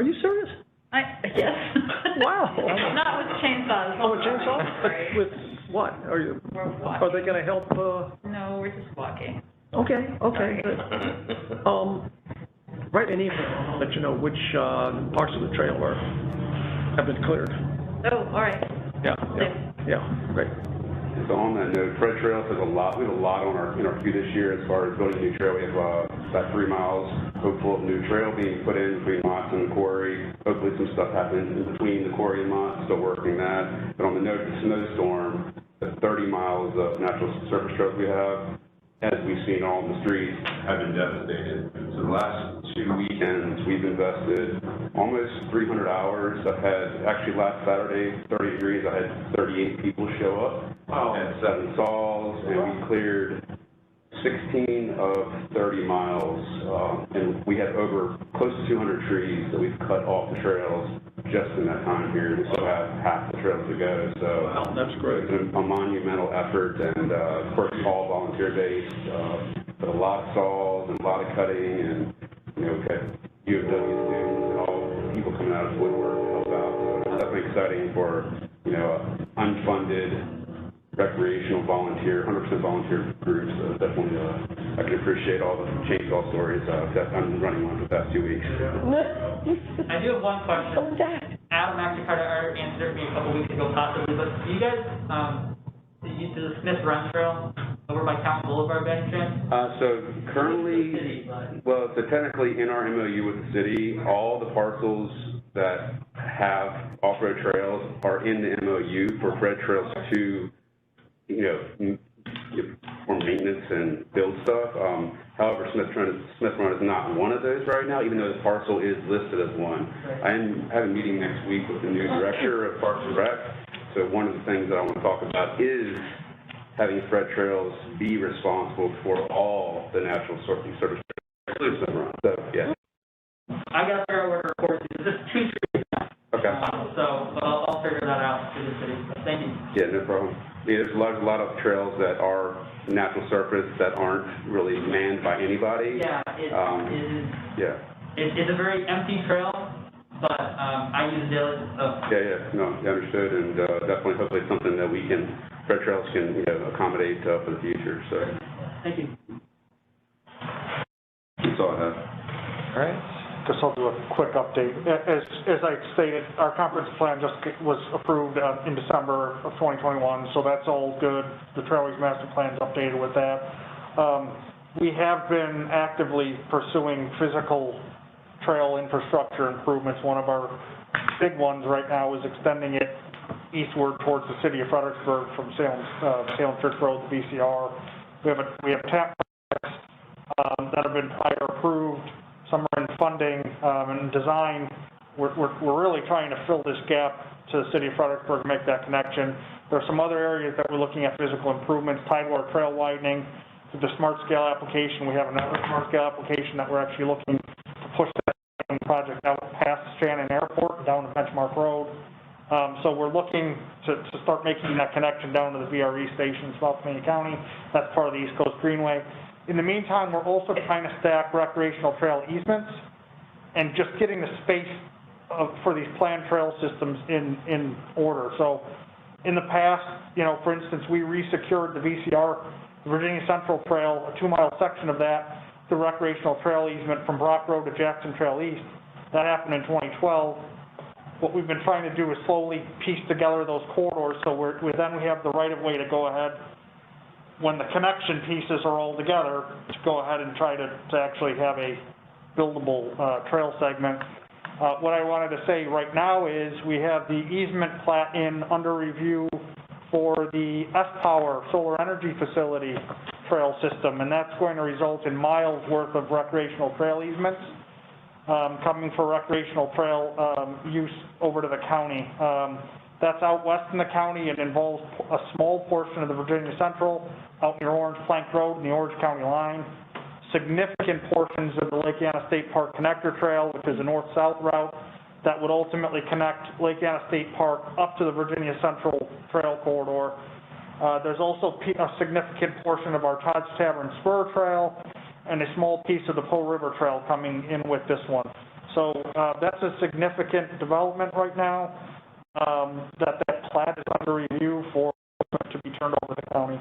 you serious? Yes. Wow. Not with chainsaws. Oh, with chainsaws? Right. With what? We're walking. Are they going to help? No, we're just walking. Okay. Good. Write an email. I'll let you know which parts of the trail have been cleared. Oh, all right. Yeah. Great. So on that note, Fred Trails has we have a lot on our queue this year as far as building a new trail. We have about 3 miles, hopeful of new trail being put in between Mott's and the quarry. Hopefully some stuff happens in between the quarry and Mott's, still working that. But on the note of the snowstorm, the 30 miles of natural surface trails we have, as we've seen all in the streets, have been devastated. So the last 2 weekends, we've invested almost 300 hours. Actually last Saturday, 30 degrees, I had 38 people show up. Wow. Had 7 saws, and we cleared 16 of 30 miles, and we have close to 200 trees that we've cut off the trails just in that time period. We still have half the trails to go, so wow, that's great. It's a monumental effort, and of course, all volunteer-based, but a lot of saws and a lot of cutting, and UFW students and all people coming out of the woodwork to help out. So it's definitely exciting for unfunded recreational volunteer, 100% volunteer groups. Definitely, I can appreciate all the chainsaw stories that I've been running one for the past 2 weeks. I do have one question. Adam actually kind of answered me a couple weeks ago, possibly, but do you guys, do the Smith Run Trail over by Town Boulevard by any chance? So currently, so technically in our MOU with the city, all the parcels that have off-road trails are in the MOU for Fred Trails to for maintenance and build stuff. However, Smith Run is not one of those right now, even though the parcel is listed as one. I have a meeting next week with the new director of Parks and Rec. So one of the things that I want to talk about is having Fred Trails be responsible for all the natural surface trails, including Smith Run. So, yeah. I got to figure out where her course is. Just 2 trees. Okay. So I'll figure that out for the city. Thank you. Yeah, no problem. Yeah, there's a lot of trails that are natural surface that aren't really manned by anybody. Yeah, it's a very empty trail. but, I use it daily, so. Understood, and, definitely, hopefully it's something that we can, Red Trails can, accommodate, for the future, so. Thank you. That's all I have. All right. Just I'll do a quick update. As I stated, our conference plan just was approved in December of 2021, so that's all good. The Trailways Master Plan is updated with that. We have been actively pursuing physical trail infrastructure improvements. One of our big ones right now is extending it eastward towards the city of Fredericksburg from Salem Church Road to BCR. We have TAP projects that have been prior approved. Some are in funding and design. We're really trying to fill this gap to the city of Fredericksburg to make that connection. There are some other areas that we're looking at physical improvements, tidewalk trail widening. With the smart scale application, we have another smart scale application that we're actually looking to push that project out past Shannon Airport down to Benchmark Road. So we're looking to start making that connection down to the VRE station in South Main County. That's part of the East Coast Greenway. In the meantime, we're also trying to stack recreational trail easements and just getting the space for these planned trail systems in order. So in the past, for instance, we resecured the VCR, the Virginia Central Trail, a 2-mile section of that, the recreational trail easement from Brock Road to Jackson Trail East. That happened in 2012. What we've been trying to do is slowly piece together those corridors so then we have the right-of-way to go ahead when the connection pieces are all together, to go ahead and try to actually have a buildable trail segment. What I wanted to say right now is we have the easement plat in under review for the S-Power solar energy facility trail system, and that's going to result in miles worth of recreational trail easements coming for recreational trail use over to the county. That's out west in the county. It involves a small portion of the Virginia Central out near Orange Plank Road and the Orange County line. Significant portions of the Lake Anna State Park Connector Trail, which is a north-south route that would ultimately connect Lake Anna State Park up to the Virginia Central Trail corridor. There's also a significant portion of our Todd's Tavern Spur Trail and a small piece of the Po River Trail coming in with this one. So that's a significant development right now. That plat is under review for to be turned over to the county.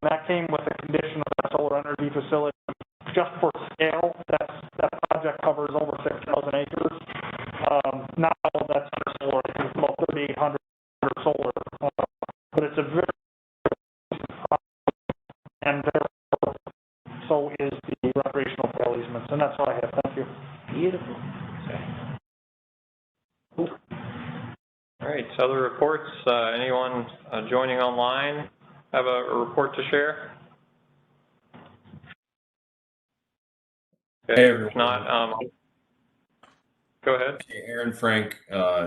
That came with a condition of that solar energy facility. Just for scale, that project covers over 6,000 acres. Not all of that's under solar. It's about 3,800 under solar. But it's a very and therefore so is the recreational trail easements. And that's all I have. Thank you. Beautiful. Cool. All right, so other reports, anyone joining online have a report to share? Okay, hey everyone. If not, go ahead. Aaron Frank,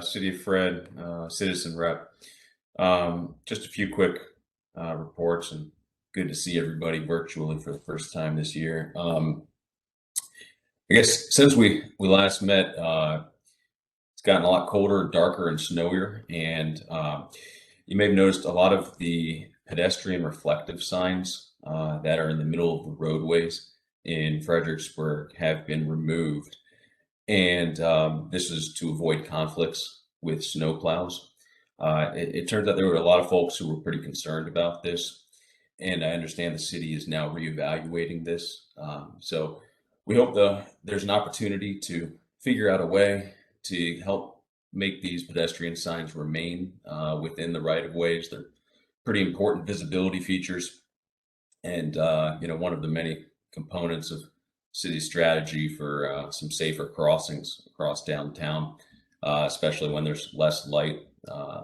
City of Fred, citizen rep. Just a few quick reports, and good to see everybody virtually for the first time this year. I guess since we last met, it's gotten a lot colder, darker, and snowier, and you may have noticed a lot of the pedestrian reflective signs that are in the middle of the roadways in Fredericksburg have been removed. And this is to avoid conflicts with snowplows. It turns out there were a lot of folks who were pretty concerned about this, and I understand the city is now reevaluating this. So we hope there's an opportunity to figure out a way to help make these pedestrian signs remain within the right-of-ways. They're pretty important visibility features, and one of the many components of city strategy for some safer crossings across downtown, especially when there's less light,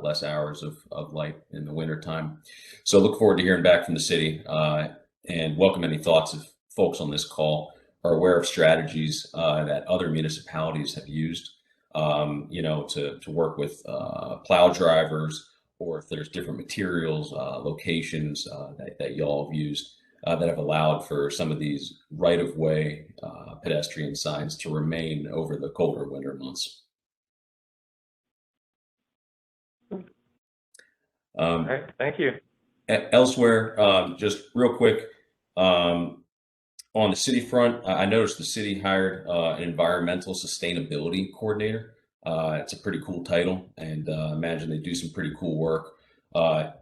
less hours of light in the wintertime. So look forward to hearing back from the city and welcome any thoughts if folks on this call are aware of strategies that other municipalities have used, to work with plow drivers, or if there's different materials, locations that y'all have used that have allowed for some of these right-of-way pedestrian signs to remain over the colder winter months. All right, thank you. Elsewhere, just real quick, on the city front, I noticed the city hired an environmental sustainability coordinator It's a pretty cool title, and imagine they do some pretty cool work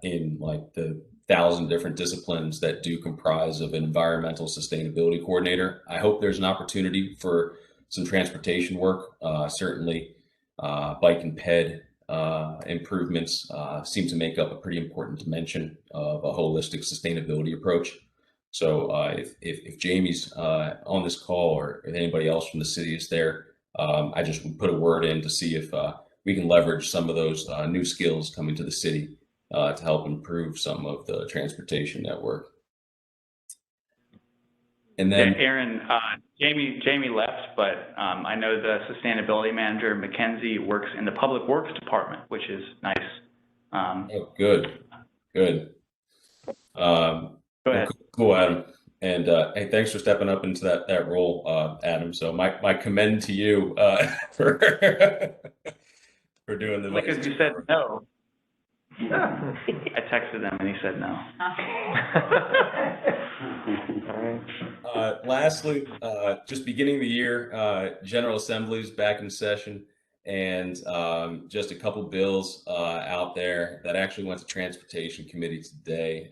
in like the 1,000 different disciplines that do comprise of an environmental sustainability coordinator. I hope there's an opportunity for some transportation work. Certainly, bike and ped improvements seem to make up a pretty important dimension of a holistic sustainability approach. So if Jamie's on this call, or if anybody else from the city is there, I just would put a word in to see if we can leverage some of those new skills coming to the city to help improve some of the transportation network. And then, yeah, Aaron, Jamie left, but I know the sustainability manager, Mackenzie, works in the Public Works Department, which is nice. Oh, good. Go ahead. Cool, Adam. And hey, thanks for stepping up into that role, Adam. So my commend to you for doing the because you said no. I texted him and he said no. All right. Lastly, just beginning the year, General Assembly's back in session, and just a couple bills out there that actually went to Transportation Committee today.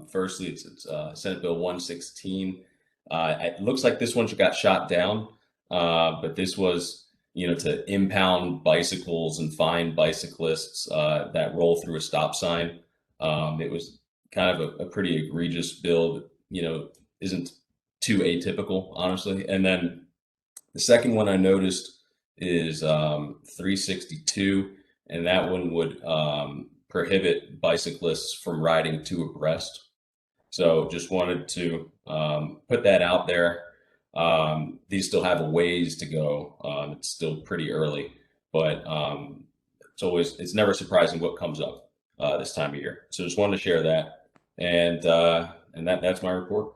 Firstly, it's Senate Bill 116. It looks like this one got shot down, but this was, to impound bicycles and fine bicyclists that roll through a stop sign. It was kind of a pretty egregious bill that, isn't too atypical, honestly. And then the second one I noticed is 362, and that one would prohibit bicyclists from riding two abreast. So just wanted to put that out there. These still have a ways to go. It's still pretty early, but it's never surprising what comes up this time of year. So just wanted to share that, and that's my report.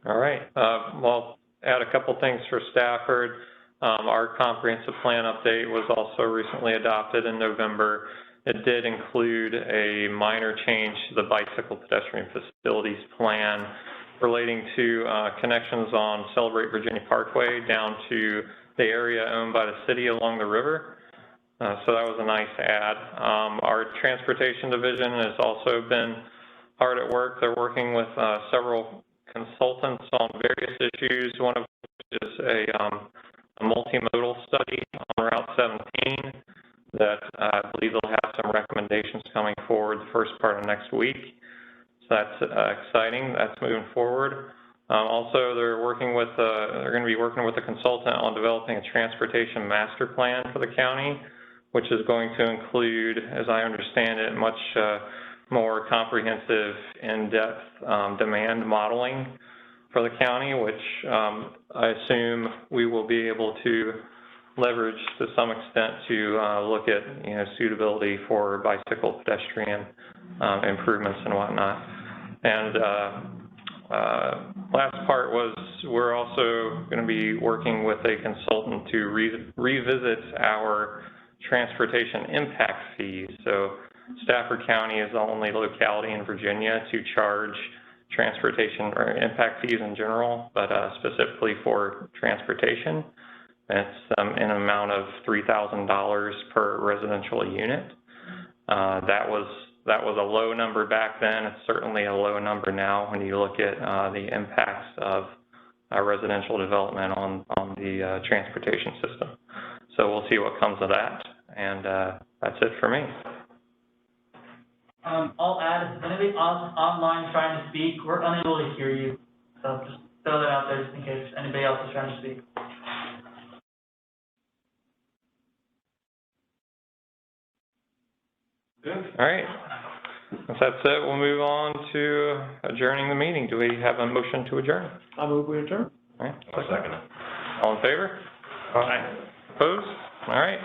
All right. Well, add a couple things for Stafford. Our comprehensive plan update was also recently adopted in November. It did include a minor change to the bicycle pedestrian facilities plan relating to connections on Celebrate Virginia Parkway down to the area owned by the city along the river. So that was a nice add. Our transportation division has also been hard at work. They're working with several consultants on various issues, one of which is a multimodal study on Route 17 that I believe they'll have some recommendations coming forward the first part of next week. So that's exciting. That's moving forward. Also, they're going to be working with a consultant on developing a transportation master plan for the county, which is going to include, as I understand it, much more comprehensive, in-depth demand modeling for the county, which I assume we will be able to leverage to some extent to look at suitability for bicycle pedestrian improvements and whatnot. And last part was we're also going to be working with a consultant to revisit our transportation impact fees. So Stafford County is the only locality in Virginia to charge transportation or impact fees in general, but specifically for transportation. It's in an amount of $3,000 per residential unit. That was a low number back then. It's certainly a low number now when you look at the impacts of residential development on the transportation system. So we'll see what comes of that, and that's it for me. I'll add, if anybody online trying to speak, we're unable to hear you. So just throw that out there just in case anybody else is trying to speak. All right. If that's it, we'll move on to adjourning the meeting. Do we have a motion to adjourn? I move we adjourn. All right. I'll second it. All in favor? Aye. Opposed? All right.